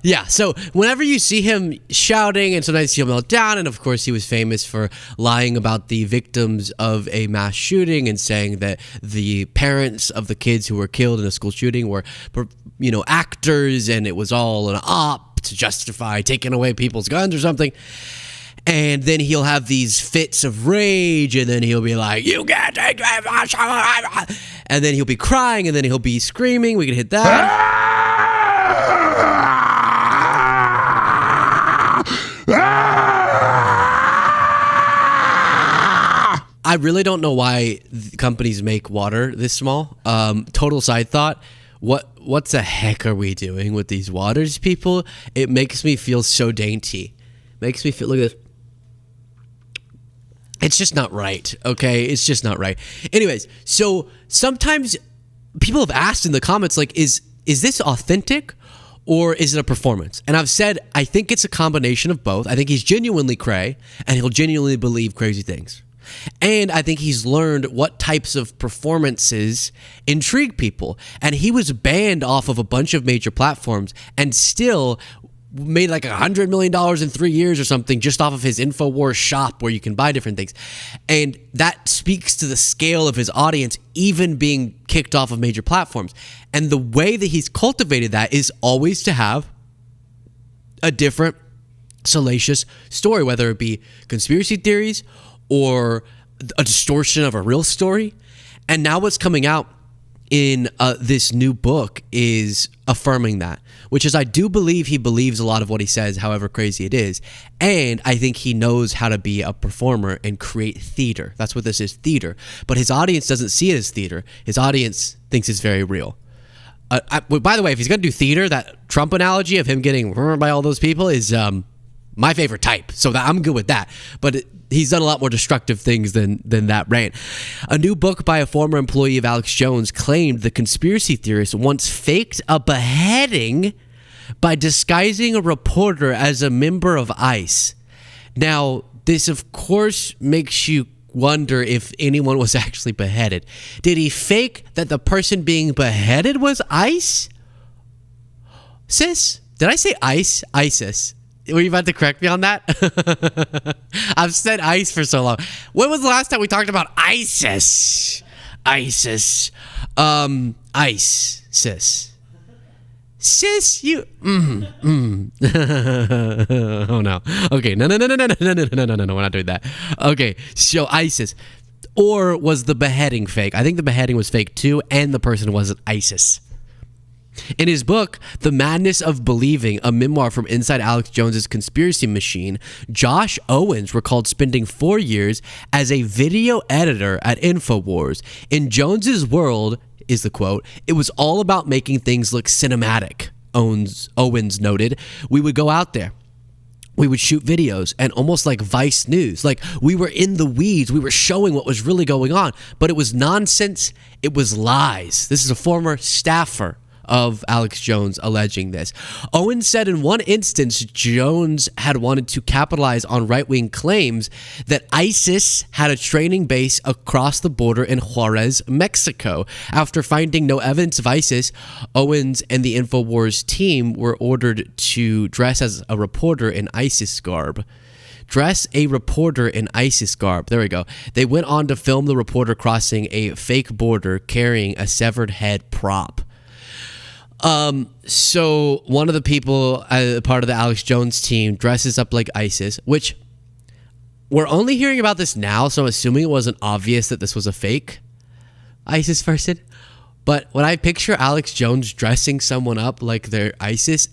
Yeah, so whenever you see him shouting, and sometimes he'll melt down, and of course he was famous for lying about the victims of a mass shooting and saying that the parents of the kids who were killed in a school shooting were, actors, and it was all an op to justify taking away people's guns or something. And then he'll have these fits of rage, and then he'll be like, you can't take that. And then he'll be crying, and then he'll be screaming. We can hit that. I really don't know why companies make water this small. Total side thought. What the heck are we doing with these waters, people? It makes me feel so dainty. Makes me feel, look at this. It's just not right, okay? It's just not right. Anyways, so sometimes people have asked in the comments, like, is this authentic or is it a performance? And I've said, I think it's a combination of both. I think he's genuinely cray, and he'll genuinely believe crazy things. And I think he's learned what types of performances intrigue people. And he was banned off of a bunch of major platforms and still made like $100 million in 3 years or something just off of his Infowars shop where you can buy different things. And that speaks to the scale of his audience, even being kicked off of major platforms. And the way that he's cultivated that is always to have a different salacious story, whether it be conspiracy theories or a distortion of a real story. And now what's coming out in this new book is affirming that, which is I do believe he believes a lot of what he says, however crazy it is. And I think he knows how to be a performer and create theater. That's what this is, theater. But his audience doesn't see it as theater. His audience thinks it's very real. By the way, if he's going to do theater, that Trump analogy of him getting by all those people is my favorite type. So I'm good with that. But he's done a lot more destructive things than that rant. A new book by a former employee of Alex Jones claimed the conspiracy theorist once faked a beheading by disguising a reporter as a member of ICE. Now, this of course makes you wonder if anyone was actually beheaded. Did he fake that the person being beheaded was ICE? Sis, did I say ICE? ISIS. Were you about to correct me on that? I've said ICE for so long. When was the last time we talked about ISIS? ISIS. ICE, sis. Sis, you. Oh no. Okay. No. We're not doing that. Okay. So ISIS, or was the beheading fake? I think the beheading was fake too, and the person wasn't ISIS. In his book, The Madness of Believing, a memoir from inside Alex Jones's conspiracy machine, Josh Owens recalled spending 4 years as a video editor at Infowars. In Jones's world, is the quote, it was all about making things look cinematic, Owens noted. We would go out there. We would shoot videos, and almost like Vice News, like we were in the weeds, we were showing what was really going on, but it was nonsense, it was lies. This is a former staffer of Alex Jones alleging this. Owens said in one instance, Jones had wanted to capitalize on right-wing claims that ISIS had a training base across the border in Juarez, Mexico. After finding no evidence of ISIS, Owens and the Infowars team were ordered to dress as a reporter in ISIS garb. Dress a reporter in ISIS garb. There we go. They went on to film the reporter crossing a fake border carrying a severed head prop. So one of the people, part of the Alex Jones team, dresses up like ISIS, which we're only hearing about this now, so I'm assuming it wasn't obvious that this was a fake ISIS person. But when I picture Alex Jones dressing someone up like they're ISIS,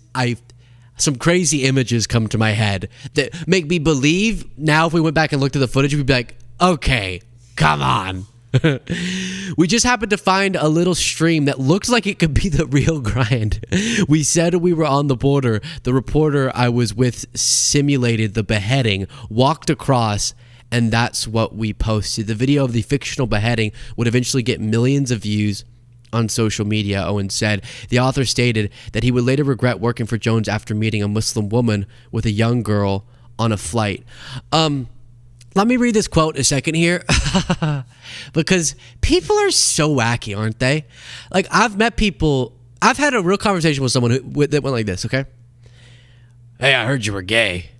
some crazy images come to my head that make me believe now if we went back and looked at the footage, we'd be like, okay, come on. We just happened to find a little stream that looks like it could be the real grind. We said we were on the border. The reporter I was with simulated the beheading, walked across, and that's what we posted. The video of the fictional beheading would eventually get millions of views on social media, Owen said. The author stated that he would later regret working for Jones after meeting a Muslim woman with a young girl on a flight. Let me read this quote a second here because people are so wacky, aren't they? Like, I've met people, I've had a real conversation with someone that went like this, okay? Hey, I heard you were gay.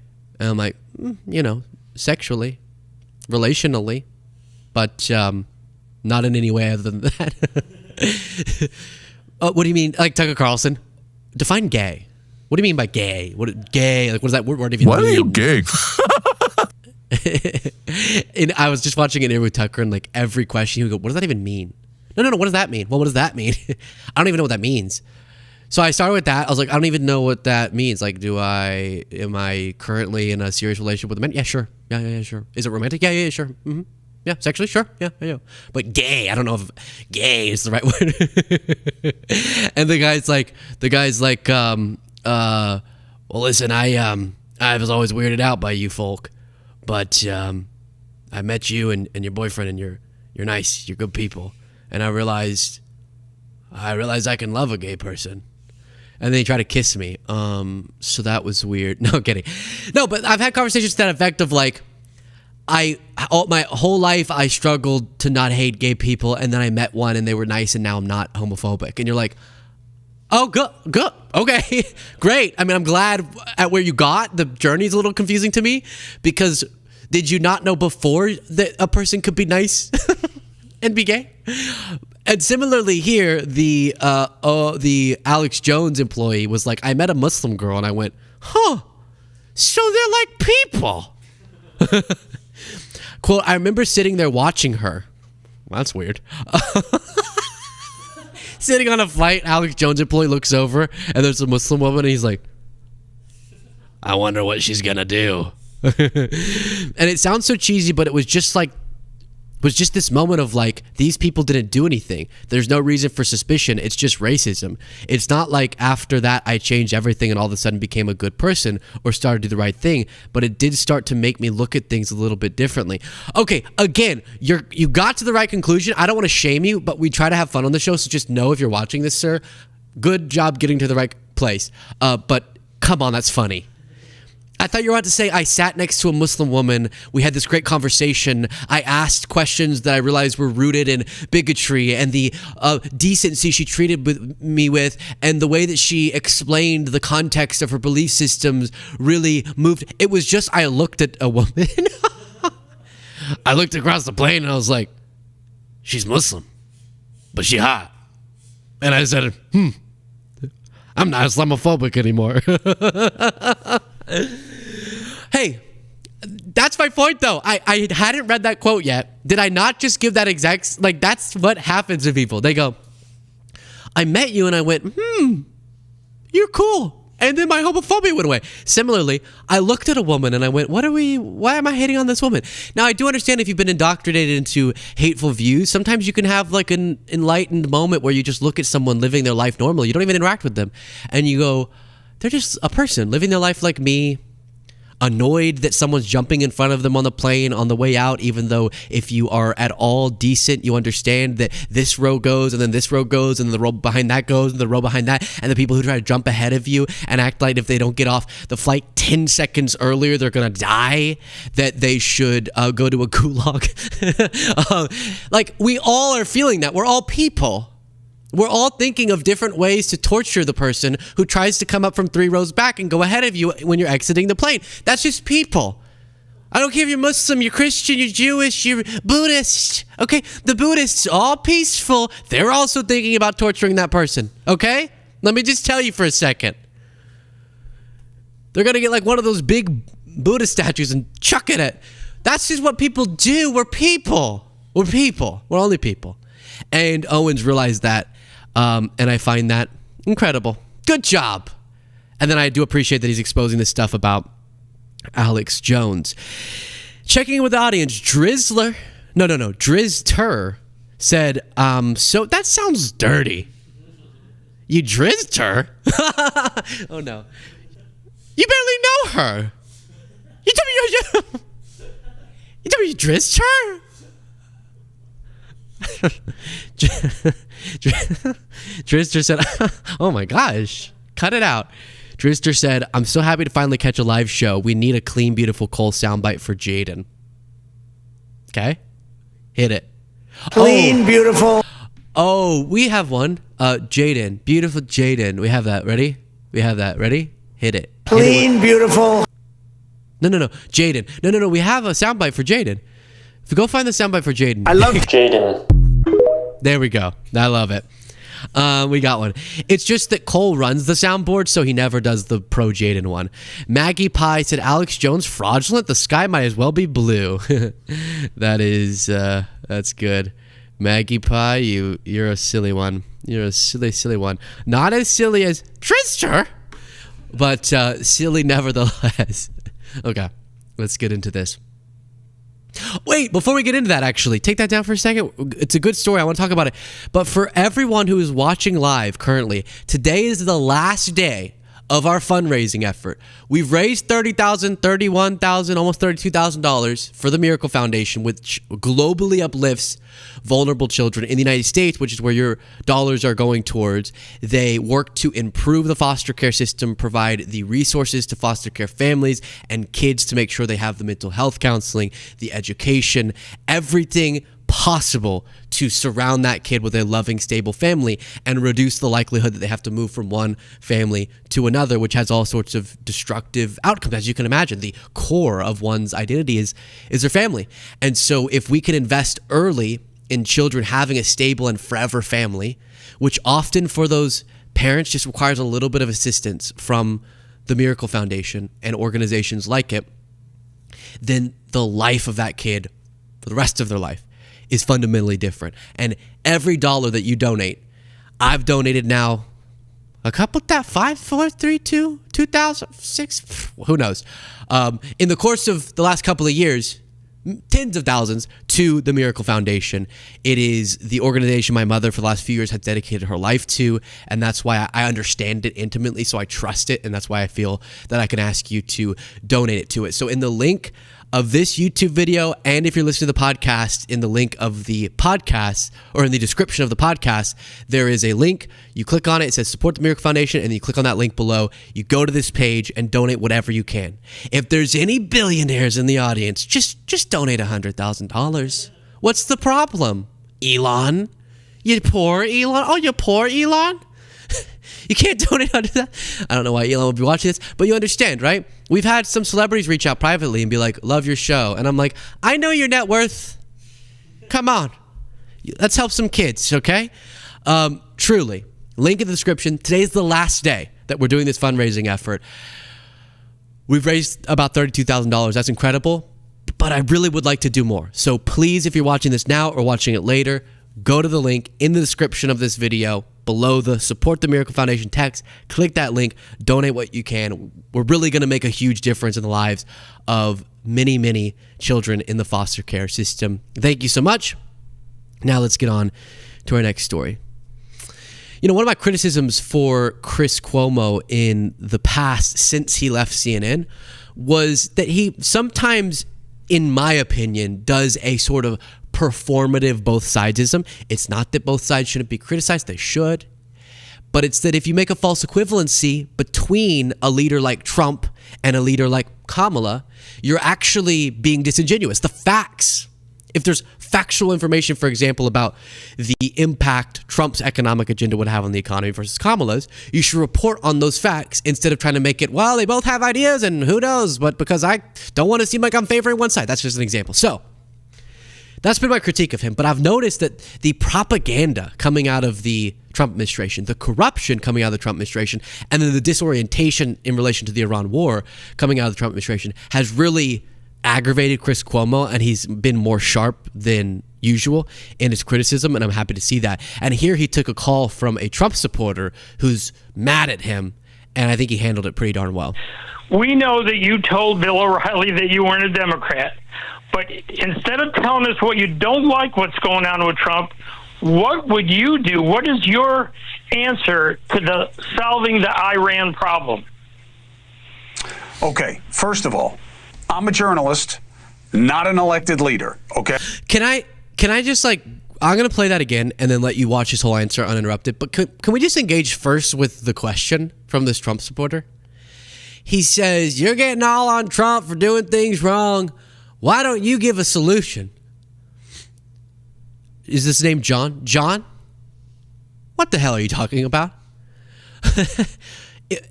And I'm like, sexually, relationally, but not in any way other than that. What do you mean? Like Tucker Carlson? Define gay. What do you mean by gay? Gay? Like, what does that word even mean? Why are you gay? And I was just watching an interview with Tucker, and like every question he would go, what does that even mean? No, what does that mean? Well, what does that mean? I don't even know what that means. So I started with that. I was like, I don't even know what that means. Like, am I currently in a serious relationship with a man? Yeah, sure. Yeah, sure. Is it romantic? Yeah, sure. Mm-hmm. Yeah, sexually? Sure. Yeah. But gay, I don't know if gay is the right word. And the guy's like, well, listen, I was always weirded out by you folk. But I met you and your boyfriend, and you're nice, you're good people, and I realized I can love a gay person. And then he tried to kiss me. So that was weird. No, kidding. No, but I've had conversations to that effect of like, my whole life I struggled to not hate gay people, and then I met one and they were nice, and now I'm not homophobic. And you're like, oh, good, okay, great. I mean, I'm glad at where you got. The journey's a little confusing to me, because did you not know before that a person could be nice and be gay? And similarly here, the Alex Jones employee was like, I met a Muslim girl, and I went, huh, so they're like people. Quote, I remember sitting there watching her. Well, that's weird. Sitting on a flight, Alex Jones employee looks over, and there's a Muslim woman, and he's like, I wonder what she's gonna do. And it sounds so cheesy, but it was just this moment of like, these people didn't do anything. There's no reason for suspicion. It's just racism. It's not like after that I changed everything and all of a sudden became a good person or started to do the right thing, but it did start to make me look at things a little bit differently. Okay, again, you got to the right conclusion. I don't want to shame you, but we try to have fun on the show, so just know if you're watching this, sir, good job getting to the right place. But come on, that's funny. I thought you were about to say I sat next to a Muslim woman. We had this great conversation. I asked questions that I realized were rooted in bigotry and the decency she treated me with, and the way that she explained the context of her belief systems really moved. It was just, I looked at a woman. I looked across the plane and I was like, she's Muslim, but she hot. And I said, I'm not Islamophobic anymore. Hey, that's my point though. I hadn't read that quote yet. Did I not just give that exact, like, that's what happens to people. They go, I met you and I went, you're cool. And then my homophobia went away. Similarly, I looked at a woman and I went, why am I hating on this woman? Now, I do understand if you've been indoctrinated into hateful views, sometimes you can have like an enlightened moment where you just look at someone living their life normally. You don't even interact with them. And you go, they're just a person living their life like me, annoyed that someone's jumping in front of them on the plane on the way out, even though if you are at all decent, you understand that this row goes and then this row goes and the row behind that goes and the row behind that, and the people who try to jump ahead of you and act like if they don't get off the flight 10 seconds earlier they're gonna die, that they should go to a gulag. Like, we all are feeling that. We're all people. We're all thinking of different ways to torture the person who tries to come up from 3 rows back and go ahead of you when you're exiting the plane. That's just people. I don't care if you're Muslim, you're Christian, you're Jewish, you're Buddhist. Okay, the Buddhists, all peaceful. They're also thinking about torturing that person. Okay? Let me just tell you for a second. They're going to get like one of those big Buddha statues and chuck it at. That's just what people do. We're people. We're people. We're only people. And Owens realized that. And I find that incredible. Good job. And then I do appreciate that he's exposing this stuff about Alex Jones. Checking in with the audience, Drizzter said, so that sounds dirty. You drizzed her? Oh no. You barely know her. You tell me you drizzed her? Drizzter said, oh my gosh, cut it out. Drizzter said, I'm so happy to finally catch a live show. We need a clean, beautiful Cole soundbite for Jaden. Okay? Hit it. Clean, beautiful. Oh, we have one. Jaden. Beautiful Jaden. We have that. Ready? We have that. Ready? Hit it. Clean, beautiful. No. Jaden. No. We have a soundbite for Jaden. If we go find the soundbite for Jaden. I love Jaden. There we go. I love it. We got one. It's just that Cole runs the soundboard, so he never does the pro Jaden one. Maggie Pie said, Alex Jones fraudulent? The sky might as well be blue. That's good. Maggie Pie, you're a silly one. You're a silly one. Not as silly as Trister, but silly nevertheless. Okay, let's get into this. Wait, before we get into that, actually, take that down for a second. It's a good story. I want to talk about it. But for everyone who is watching live currently, today is the last day of our fundraising effort. We've raised $30,000, $31,000, almost $32,000 for the Miracle Foundation, which globally uplifts vulnerable children in the United States, which is where your dollars are going towards. They work to improve the foster care system, provide the resources to foster care families and kids to make sure they have the mental health counseling, the education, everything possible to surround that kid with a loving, stable family and reduce the likelihood that they have to move from one family to another, which has all sorts of destructive outcomes. As you can imagine, the core of one's identity is their family. And so if we can invest early in children having a stable and forever family, which often for those parents just requires a little bit of assistance from the Miracle Foundation and organizations like it, then the life of that kid for the rest of their life is fundamentally different. And every dollar that you donate, I've donated now a couple, 5, 4, 3, 2, 2,000, 6, who knows? In the course of the last couple of years, tens of thousands to the Miracle Foundation. It is the organization my mother for the last few years has dedicated her life to, and that's why I understand it intimately, so I trust it, and that's why I feel that I can ask you to donate it to it. So in the link of this YouTube video, and if you're listening to the podcast, in the link of the podcast, or in the description of the podcast, there is a link. You click on it, it says support the Miracle Foundation, and you click on that link below. You go to this page and donate whatever you can. If there's any billionaires in the audience, just donate $100,000. What's the problem? Elon? You poor Elon? Oh, you poor Elon? You can't donate under that. I don't know why Elon would be watching this, but you understand, right? We've had some celebrities reach out privately and be like, love your show. And I'm like, I know your net worth. Come on. Let's help some kids, okay? Truly. Link in the description. Today's the last day that we're doing this fundraising effort. We've raised about $32,000. That's incredible, but I really would like to do more. So please, if you're watching this now or watching it later, go to the link in the description of this video below the Support the Miracle Foundation text. Click that link, donate what you can. We're really going to make a huge difference in the lives of many, many children in the foster care system. Thank you so much. Now let's get on to our next story. You know, one of my criticisms for Chris Cuomo in the past, since he left CNN, was that he sometimes, in my opinion, does a sort of performative both sidesism. It's not that both sides shouldn't be criticized, they should, but it's that if you make a false equivalency between a leader like Trump and a leader like Kamala, you're actually being disingenuous. The facts, if there's factual information, for example, about the impact Trump's economic agenda would have on the economy versus Kamala's, you should report on those facts instead of trying to make it, well, they both have ideas and who knows, but because I don't want to seem like I'm favoring one side. That's just an example. So that's been my critique of him. But I've noticed that the propaganda coming out of the Trump administration, the corruption coming out of the Trump administration, and then the disorientation in relation to the Iran war coming out of the Trump administration has really aggravated Chris Cuomo, and he's been more sharp than usual in his criticism, and I'm happy to see that. And here he took a call from a Trump supporter who's mad at him, and I think he handled it pretty darn well. We know that you told Bill O'Reilly that you weren't a Democrat. But instead of telling us what you don't like what's going on with Trump, what would you do? What is your answer to solving the Iran problem? Okay, first of all, I'm a journalist, not an elected leader, okay? Can I just I'm going to play that again and then let you watch his whole answer uninterrupted. But can we just engage first with the question from this Trump supporter? He says, you're getting all on Trump for doing things wrong. Why don't you give a solution? Is this name John? John? What the hell are you talking about?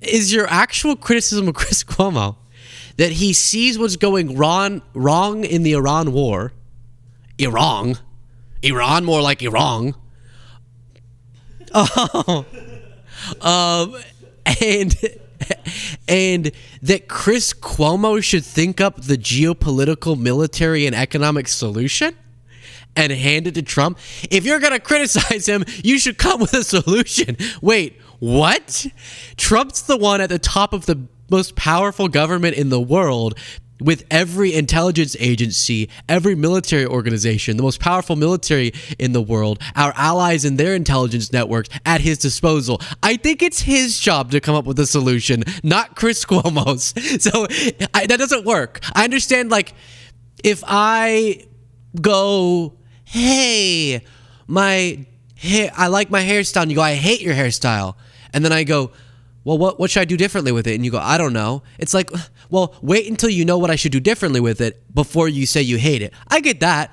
Is your actual criticism of Chris Cuomo that he sees what's going wrong in the Iran war? Iran, more like Iran. And that Chris Cuomo should think up the geopolitical, military, and economic solution and hand it to Trump? If you're going to criticize him, you should come with a solution. Wait, what? Trump's the one at the top of the most powerful government in the world, with every intelligence agency, every military organization, the most powerful military in the world, our allies and their intelligence networks at his disposal. I think it's his job to come up with a solution, not Chris Cuomo's. So that doesn't work. I understand, if I go, hey, I like my hairstyle, and you go, I hate your hairstyle. And then I go, well, what should I do differently with it? And you go, I don't know. It's like, well, wait until you know what I should do differently with it before you say you hate it. I get that,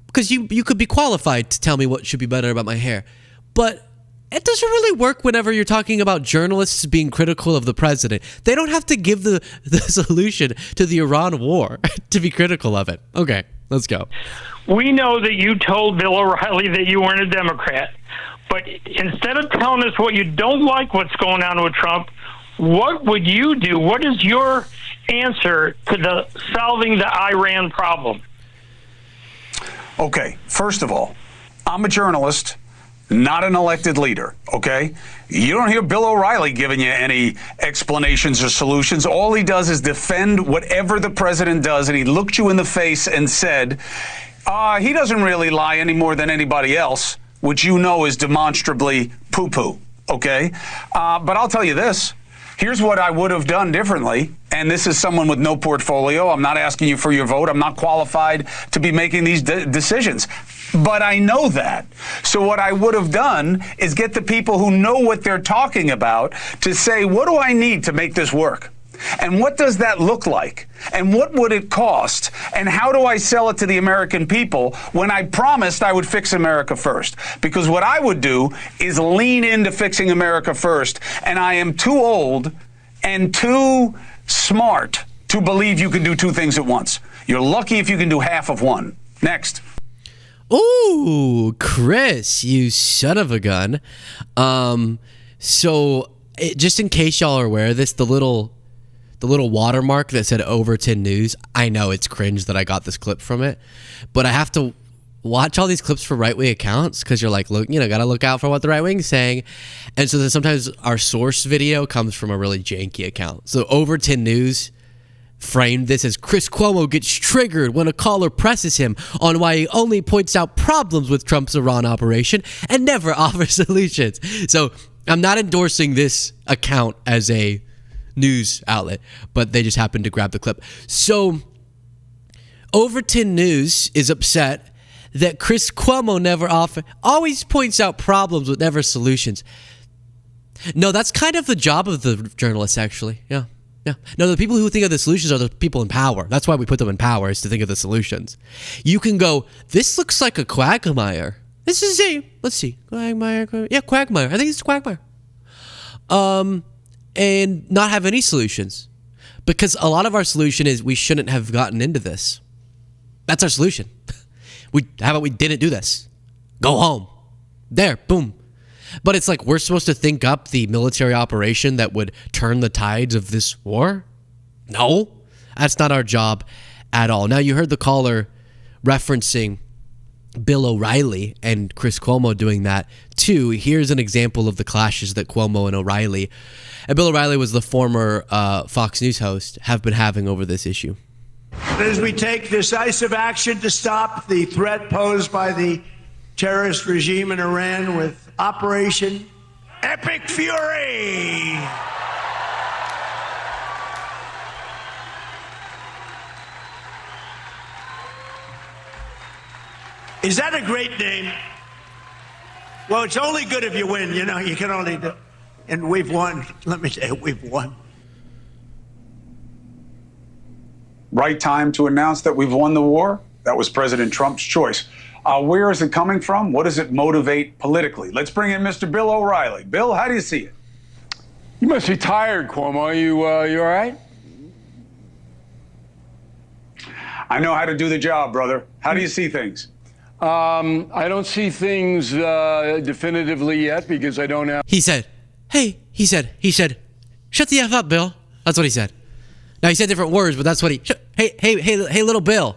because you could be qualified to tell me what should be better about my hair. But it doesn't really work whenever you're talking about journalists being critical of the president. They don't have to give the solution to the Iran war to be critical of it. Okay, let's go. We know that you told Bill O'Reilly that you weren't a Democrat. But instead of telling us what you don't like what's going on with Trump, what would you do? What is your answer to solving the Iran problem? Okay, first of all, I'm a journalist, not an elected leader, okay? You don't hear Bill O'Reilly giving you any explanations or solutions. All he does is defend whatever the president does, and he looked you in the face and said, he doesn't really lie any more than anybody else, which you know is demonstrably poo-poo, okay? But I'll tell you this. Here's what I would have done differently. And this is someone with no portfolio. I'm not asking you for your vote. I'm not qualified to be making these decisions. But I know that. So what I would have done is get the people who know what they're talking about to say, what do I need to make this work? And what does that look like? And what would it cost? And how do I sell it to the American people when I promised I would fix America first? Because what I would do is lean into fixing America first. And I am too old and too smart to believe you can do two things at once. You're lucky if you can do half of one. Next. Ooh, Chris, you son of a gun. Just in case y'all are aware of this, the little watermark that said Overton News, I know it's cringe that I got this clip from it, but I have to watch all these clips for right-wing accounts because you're like, look, gotta look out for what the right wing's saying. And so then sometimes our source video comes from a really janky account. So Overton News framed this as Chris Cuomo gets triggered when a caller presses him on why he only points out problems with Trump's Iran operation and never offers solutions. So I'm not endorsing this account as a news outlet, but they just happened to grab the clip. So Overton News is upset that Chris Cuomo always points out problems with never solutions. No, that's kind of the job of the journalists, actually. Yeah. No, the people who think of the solutions are the people in power. That's why we put them in power, is to think of the solutions. You can go, this looks like a quagmire. This is let's see, quagmire. Yeah, quagmire. I think it's a quagmire. And not have any solutions, because a lot of our solution is we shouldn't have gotten into this. That's our solution. How about we didn't do this? Go home. There, boom. But it's like we're supposed to think up the military operation that would turn the tides of this war? No, that's not our job at all. Now, you heard the caller referencing Bill O'Reilly and Chris Cuomo doing that too. Here's an example of the clashes that Cuomo and O'Reilly, and Bill O'Reilly was the former Fox News host, have been having over this issue. As we take decisive action to stop the threat posed by the terrorist regime in Iran with Operation Epic Fury. Is that a great name? Well, it's only good if you win. You can only do. And we've won. Let me tell you, we've won. Right time to announce that we've won the war? That was President Trump's choice. Where is it coming from? What does it motivate politically? Let's bring in Mr. Bill O'Reilly. Bill, how do you see it? You must be tired, Cuomo. You all right? I know how to do the job, brother. How do you see things? I don't see things definitively yet because I don't have... He said, shut the F up, Bill. That's what he said. Now, he said different words, but that's what he... Hey, little Bill.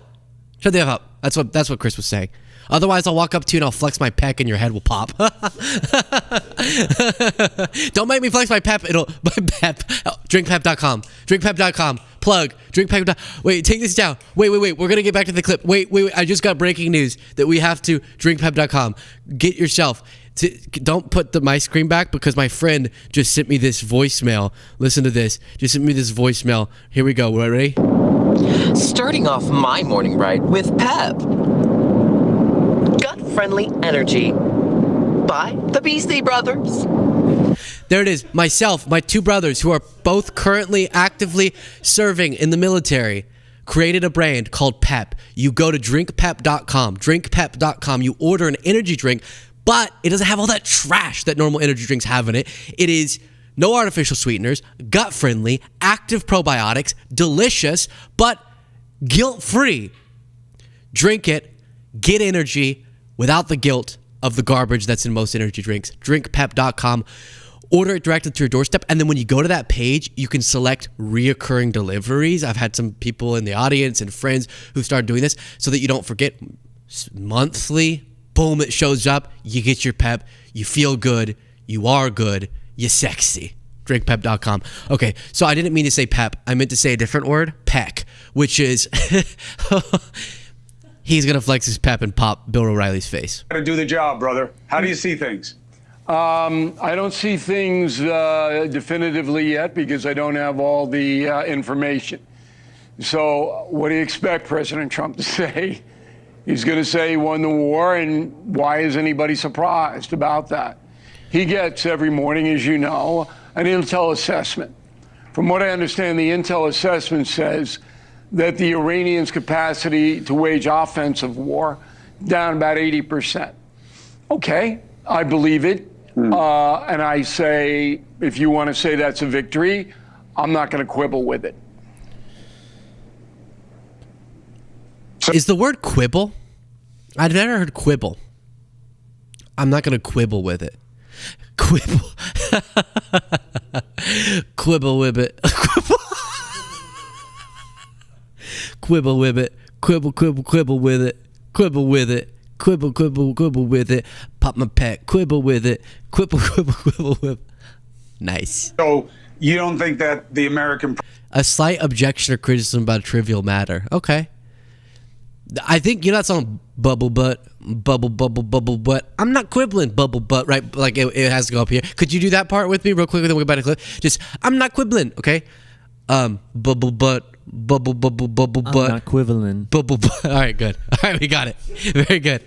Shut the F up. That's what Chris was saying. Otherwise, I'll walk up to you and I'll flex my pec and your head will pop. Don't make me flex my pep. Drinkpep.com. Drinkpep.com. Plug. Drinkpep. Wait, take this down. Wait. We're going to get back to the clip. Wait. I just got breaking news that we have to drinkpep.com. Get yourself. Don't put my screen back because my friend just sent me this voicemail. Listen to this. Just sent me this voicemail. Here we go. We're ready? Starting off my morning ride with Pep. Gut-friendly energy by the Beastie Brothers. There it is. Myself, my two brothers, who are both currently actively serving in the military, created a brand called Pep. You go to drinkpep.com. Drinkpep.com. You order an energy drink, but it doesn't have all that trash that normal energy drinks have in it. It is no artificial sweeteners, gut-friendly, active probiotics, delicious, but guilt-free. Drink it, get energy without the guilt of the garbage that's in most energy drinks. Drinkpep.com. Order it directly to your doorstep, and then when you go to that page, you can select reoccurring deliveries. I've had some people in the audience and friends who started doing this so that you don't forget. Monthly, boom, it shows up. You get your Pep. You feel good. You are good. You're sexy. Drinkpep.com. Okay, so I didn't mean to say Pep. I meant to say a different word, Peck, which is he's going to flex his Pep and pop Bill O'Reilly's face. How to do the job, brother. How do you see things? I don't see things definitively yet because I don't have all the information. So what do you expect President Trump to say? He's going to say he won the war, and why is anybody surprised about that? He gets every morning, as you know, an intel assessment. From what I understand, the intel assessment says that the Iranians' capacity to wage offensive war down about 80%. Okay, I believe it. And I say, if you want to say that's a victory, I'm not going to quibble with it. Is the word quibble? I've never heard quibble. I'm not going to quibble with it. Quibble. Quibble with it. Quibble with it. Quibble, quibble, quibble with it. Quibble with it. Quibble, quibble, quibble with it. Pop my pet. Quibble with it. Quibble, quibble, quibble with it. Nice. So you don't think that the American... A slight objection or criticism about a trivial matter. Okay. I think, you know that song, Bubble Butt, Bubble, Bubble, Bubble Butt. I'm not quibbling, Bubble Butt, right? Like, it has to go up here. Could you do that part with me real quick, then we'll go back to clip? Just, I'm not quibbling, okay? Bubble Butt, Bubble, Bubble, Bubble Butt. I'm not quibbling. Bubble Butt. All right, good. All right, we got it. Very good.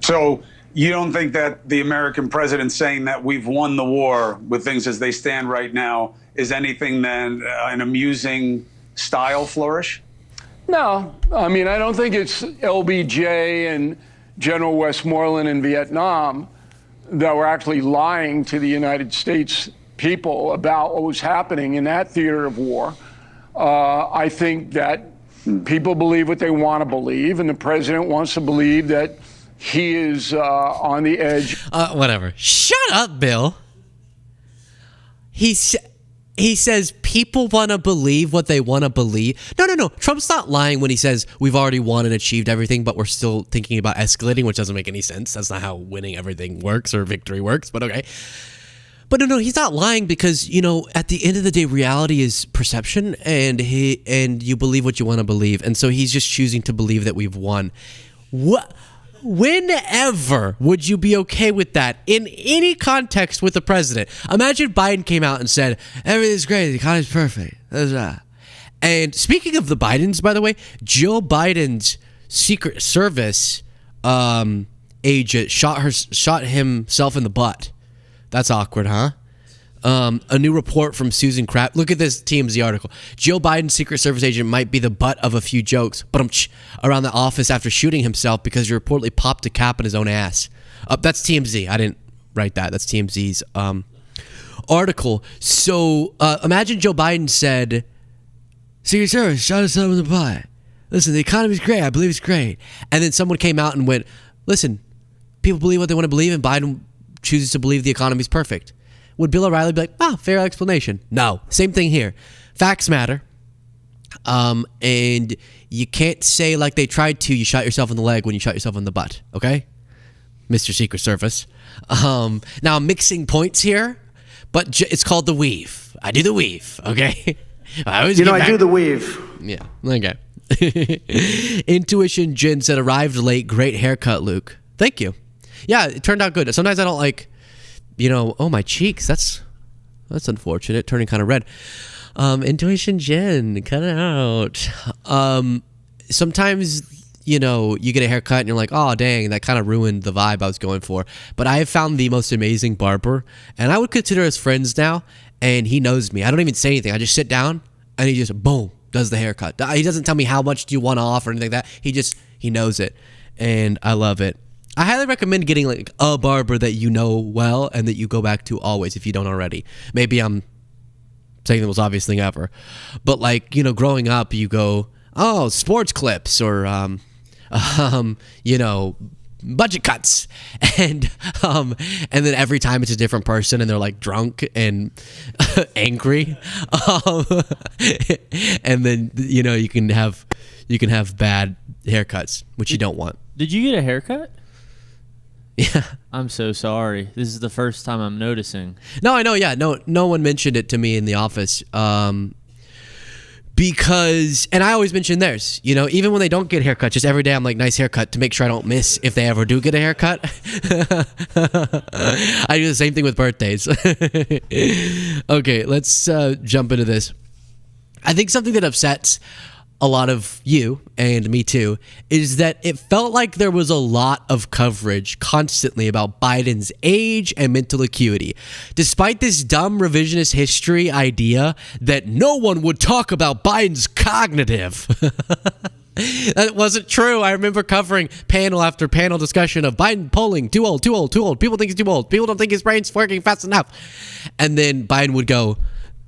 So you don't think that the American president saying that we've won the war with things as they stand right now is anything than an amusing style flourish? No, I mean, I don't think it's LBJ and General Westmoreland in Vietnam that were actually lying to the United States people about what was happening in that theater of war. I think that people believe what they want to believe, and the president wants to believe that he is on the edge. Whatever. Shut up, Bill. He says people want to believe what they want to believe. No. Trump's not lying when he says we've already won and achieved everything, but we're still thinking about escalating, which doesn't make any sense. That's not how winning everything works or victory works, but okay. But no, he's not lying because, you know, at the end of the day, reality is perception, and you believe what you want to believe. And so he's just choosing to believe that we've won. What? Whenever would you be okay with that in any context with the president? Imagine Biden came out and said, everything's great, the economy's perfect. And speaking of the Bidens, by the way, Joe Biden's Secret Service agent shot himself in the butt. That's awkward, huh? A new report from Susan Kraft. Look at this TMZ article. Joe Biden's Secret Service agent might be the butt of a few jokes, but around the office after shooting himself because he reportedly popped a cap in his own ass. That's TMZ. I didn't write that. That's TMZ's article. So imagine Joe Biden said, Secret Service shot himself in the butt. Listen, the economy's great. I believe it's great. And then someone came out and went, listen, people believe what they want to believe, and Biden chooses to believe the economy's perfect. Would Bill O'Reilly be like, fair explanation? No. Same thing here. Facts matter. And you can't say like they tried to, you shot yourself in the leg when you shot yourself in the butt. Okay? Mr. Secret Service. Now I'm mixing points here, but it's called the weave. I do the weave. Okay? I do the weave. Yeah. Okay. Intuition Jen said, arrived late. Great haircut, Luke. Thank you. Yeah, it turned out good. Sometimes I don't like... my cheeks, that's unfortunate, turning kind of red. Intuition Jen, cut it out. Sometimes, you get a haircut and you're like, oh, dang, that kind of ruined the vibe I was going for. But I have found the most amazing barber, and I would consider us friends now, and he knows me. I don't even say anything. I just sit down, and he just, boom, does the haircut. He doesn't tell me how much do you want off or anything like that. He knows it, and I love it. I highly recommend getting like a barber that you know well and that you go back to always if you don't already. Maybe I'm saying the most obvious thing ever. But like, growing up you go, oh, sports clips or, budget cuts. And then every time it's a different person and they're like drunk and angry. And then, you can have bad haircuts, which you don't want. Did you get a haircut? Yeah. I'm so sorry. This is the first time I'm noticing. No, I know. Yeah. No one mentioned it to me in the office. because, and I always mention theirs, you know, even when they don't get a haircut, just every day I'm like, nice haircut, to make sure I don't miss if they ever do get a haircut. I do the same thing with birthdays. Okay, let's jump into this. I think something that upsets a lot of you and me too is that it felt like there was a lot of coverage constantly about Biden's age and mental acuity, despite this dumb revisionist history idea that no one would talk about Biden's cognitive. That wasn't true. I remember covering panel after panel discussion of Biden polling, too old, too old, too old. People think he's too old. People don't think his brain's working fast enough. And then Biden would go,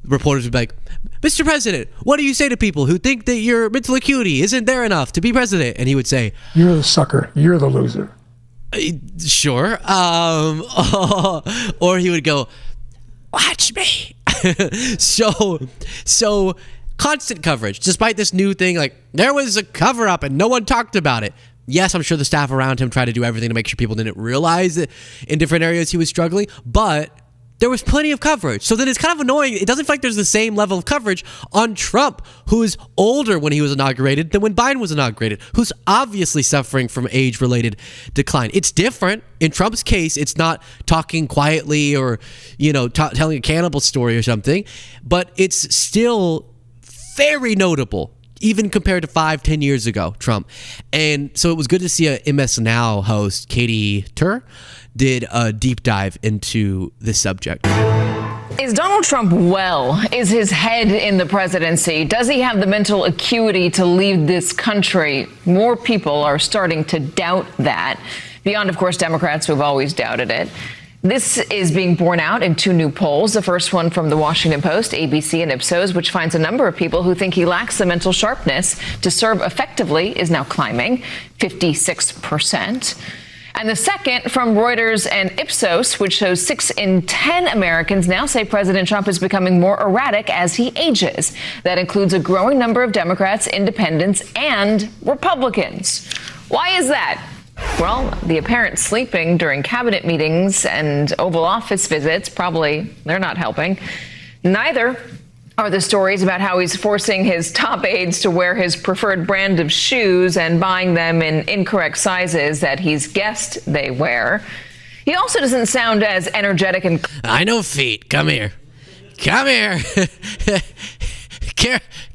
reporters would be like, Mr. President, what do you say to people who think that your mental acuity isn't there enough to be president? And he would say, you're the sucker. You're the loser. Sure. Or he would go, watch me. So constant coverage, despite this new thing, like there was a cover up and no one talked about it. Yes, I'm sure the staff around him tried to do everything to make sure people didn't realize that in different areas he was struggling, but there was plenty of coverage. So then it's kind of annoying. It doesn't feel like there's the same level of coverage on Trump, who is older when he was inaugurated than when Biden was inaugurated, who's obviously suffering from age-related decline. It's different. In Trump's case, it's not talking quietly or, you know, telling a cannibal story or something, but it's still very notable, even compared to 5-10 years ago, Trump. And so it was good to see a MS Now host, Katie Tur, did a deep dive into this subject. Is Donald Trump well? Is his head in the presidency? Does he have the mental acuity to lead this country? More people are starting to doubt that, beyond, of course, Democrats who have always doubted it. This is being borne out in 2 new polls. The first one from the Washington Post, ABC, and Ipsos, which finds a number of people who think he lacks the mental sharpness to serve effectively, is now climbing 56%. And the second from Reuters and Ipsos, which shows 6 in 10 Americans now say President Trump is becoming more erratic as he ages. That includes a growing number of Democrats, independents, and Republicans. Why is that? Well, the apparent sleeping during cabinet meetings and Oval Office visits, probably they're not helping. Neither are the stories about how he's forcing his top aides to wear his preferred brand of shoes and buying them in incorrect sizes that he's guessed they wear. He also doesn't sound as energetic and... I know feet. Come here. Come here.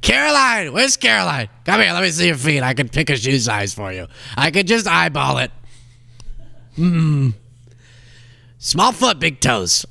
Caroline, where's Caroline? Come here, let me see your feet. I can pick a shoe size for you. I could just eyeball it. Small foot, big toes.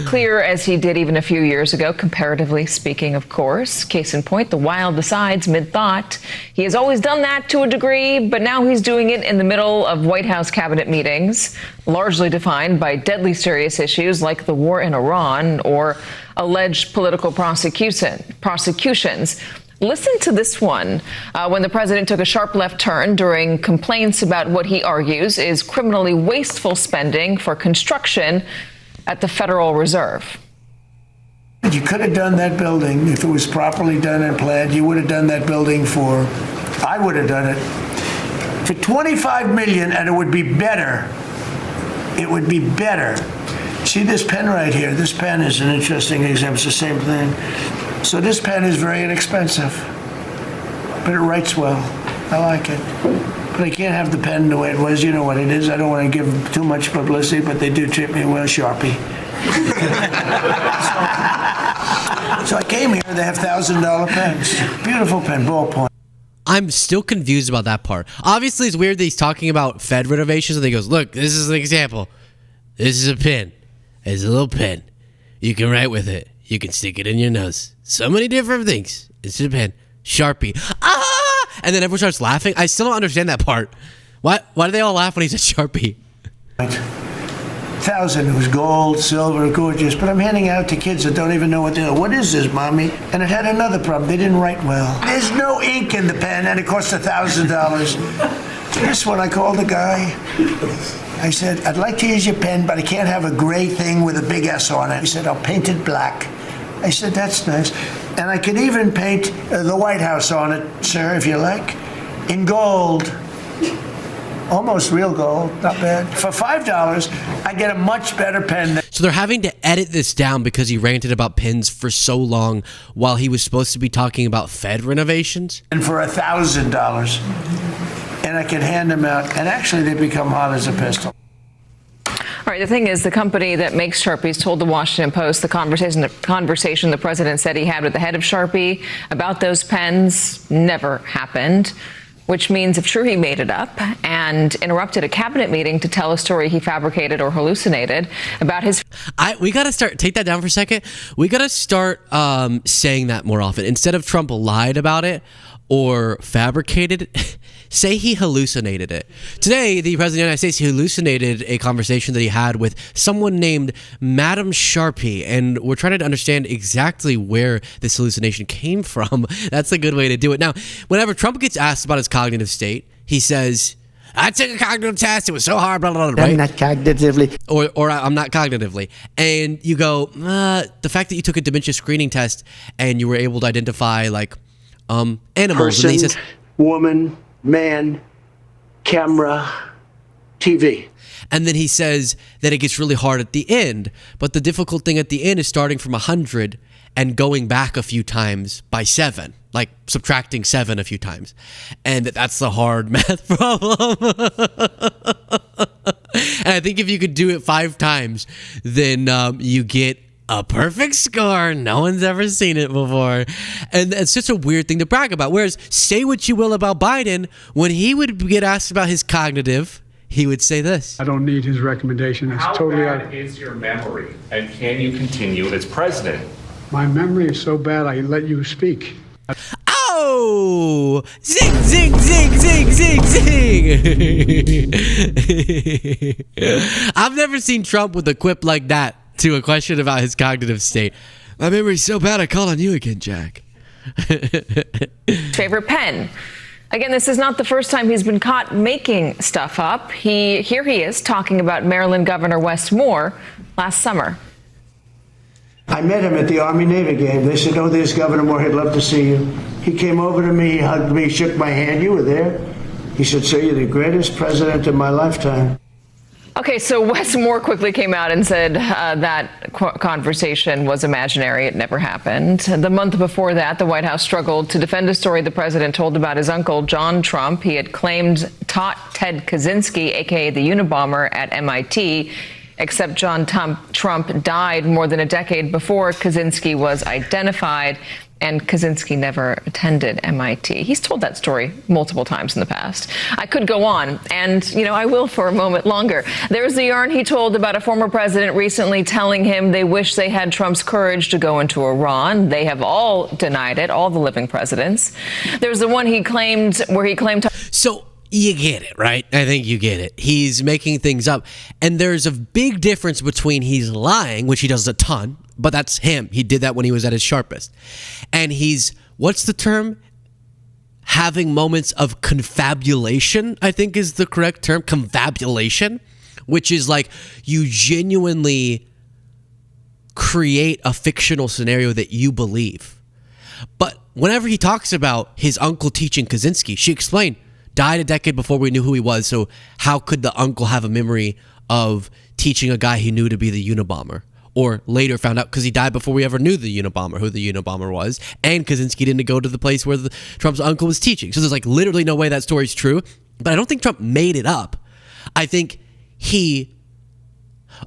clear as he did even a few years ago, comparatively speaking, of course. Case in point, the wild decides mid-thought. He has always done that to a degree, but now he's doing it in the middle of White House cabinet meetings, largely defined by deadly serious issues like the war in Iran or alleged political prosecutions. Listen to this one, when the president took a sharp left turn during complaints about what he argues is criminally wasteful spending for construction at the Federal Reserve. You could have done that building if it was properly done and planned. You would have done that building I would have done it for $25 million, and it would be better. It would be better. See this pen right here? This pen is an interesting example. It's the same thing. So this pen is very inexpensive, but it writes well. I like it. But I can't have the pen the way it was. You know what it is. I don't want to give too much publicity, but they do treat me well, Sharpie. So I came here. They have $1,000 pens. Beautiful pen, ballpoint. I'm still confused about that part. Obviously, it's weird that he's talking about Fed renovations, and he goes, look, this is an example. This is a pen. It's a little pen. You can write with it. You can stick it in your nose. So many different things. It's a pen. Sharpie. Ah! And then everyone starts laughing. I still don't understand that part. Why do they all laugh when he said Sharpie? 1,000. It was gold, silver, gorgeous. But I'm handing out to kids that don't even know what they are. What is this, Mommy? And it had another problem. They didn't write well. There's no ink in the pen, and it cost $1,000. This one, I called the guy. I said, I'd like to use your pen, but I can't have a gray thing with a big S on it. He said, I'll paint it black. I said, that's nice. And I could even paint the White House on it, sir, if you like, in gold. Almost real gold, not bad. For $5, I get a much better pen. So they're having to edit this down because he ranted about pins for so long while he was supposed to be talking about Fed renovations. And for $1,000, and I can hand them out, and actually they become hot as a pistol. All right, the thing is, the company that makes Sharpies told the Washington Post the conversation the president said he had with the head of Sharpie about those pens never happened, which means if true, he made it up and interrupted a cabinet meeting to tell a story he fabricated or hallucinated about his... We got to take that down for a second. We got to start saying that more often. Instead of Trump lied about it or fabricated it, say he hallucinated it. Today, the President of the United States hallucinated a conversation that he had with someone named Madam Sharpie, and we're trying to understand exactly where this hallucination came from. That's a good way to do it. Now, whenever Trump gets asked about his cognitive state, he says, I took a cognitive test, it was so hard, blah, blah, blah, right? I'm not cognitively. Or I'm not cognitively. And you go, the fact that you took a dementia screening test and you were able to identify, like, animals. Person, and he says, woman, man, camera, TV. And then he says that it gets really hard at the end. But the difficult thing at the end is starting from 100 and going back a few times by 7. Like subtracting 7 a few times. And that's the hard math problem. And I think if you could do it 5 times, then you get a perfect score. No one's ever seen it before. And it's such a weird thing to brag about. Whereas, say what you will about Biden, when he would get asked about his cognitive, he would say this. I don't need his recommendation. It's How totally bad is your memory? And can you continue as president? My memory is so bad I let you speak. Oh! Zing, zing, zing, zing, zing, zing! I've never seen Trump with a quip like that to a question about his cognitive state. My memory's so bad I call on you again, Jack. Favorite pen. Again, this is not the first time he's been caught making stuff up. Here he is talking about Maryland Governor Wes Moore last summer. I met him at the Army-Navy game. They said, oh, there's Governor Moore. He'd love to see you. He came over to me, hugged me, shook my hand. You were there. He said, sir, you're the greatest president of my lifetime. Okay, so Wes Moore quickly came out and said that conversation was imaginary. It never happened. The month before that, the White House struggled to defend a story the president told about his uncle, John Trump. He had claimed taught Ted Kaczynski, a.k.a. the Unabomber, at MIT, except John Trump died more than a decade before Kaczynski was identified, and Kaczynski never attended MIT. He's told that story multiple times in the past. I could go on, and, I will for a moment longer. There's the yarn he told about a former president recently telling him they wish they had Trump's courage to go into Iran. They have all denied it, all the living presidents. There's the one he claimed to... So you get it, right? I think you get it. He's making things up. And there's a big difference between he's lying, which he does a ton, but that's him. He did that when he was at his sharpest. And he's, what's the term? Having moments of confabulation, I think is the correct term. Confabulation, which is like you genuinely create a fictional scenario that you believe. But whenever he talks about his uncle teaching Kaczynski, she explained, died a decade before we knew who he was, so how could the uncle have a memory of teaching a guy he knew to be the Unabomber? Or later found out because he died before we ever knew the Unabomber, who the Unabomber was, and Kaczynski didn't go to the place where Trump's uncle was teaching. So there's like literally no way that story's true. But I don't think Trump made it up. I think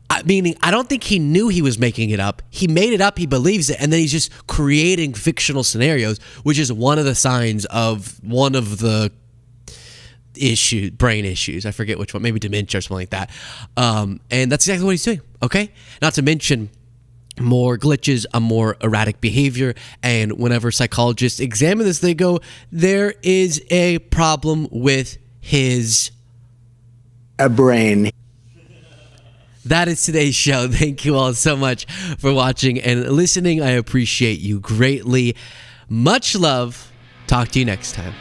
I don't think he knew he was making it up. He made it up, he believes it, and then he's just creating fictional scenarios, which is one of the signs of one of the brain issues. I forget which one, maybe dementia or something like that. And that's exactly what he's doing, okay? Not to mention more glitches, a more erratic behavior, and whenever psychologists examine this, they go, there is a problem with his brain. That is today's show. Thank you all so much for watching and listening. I appreciate you greatly. Much love. Talk to you next time.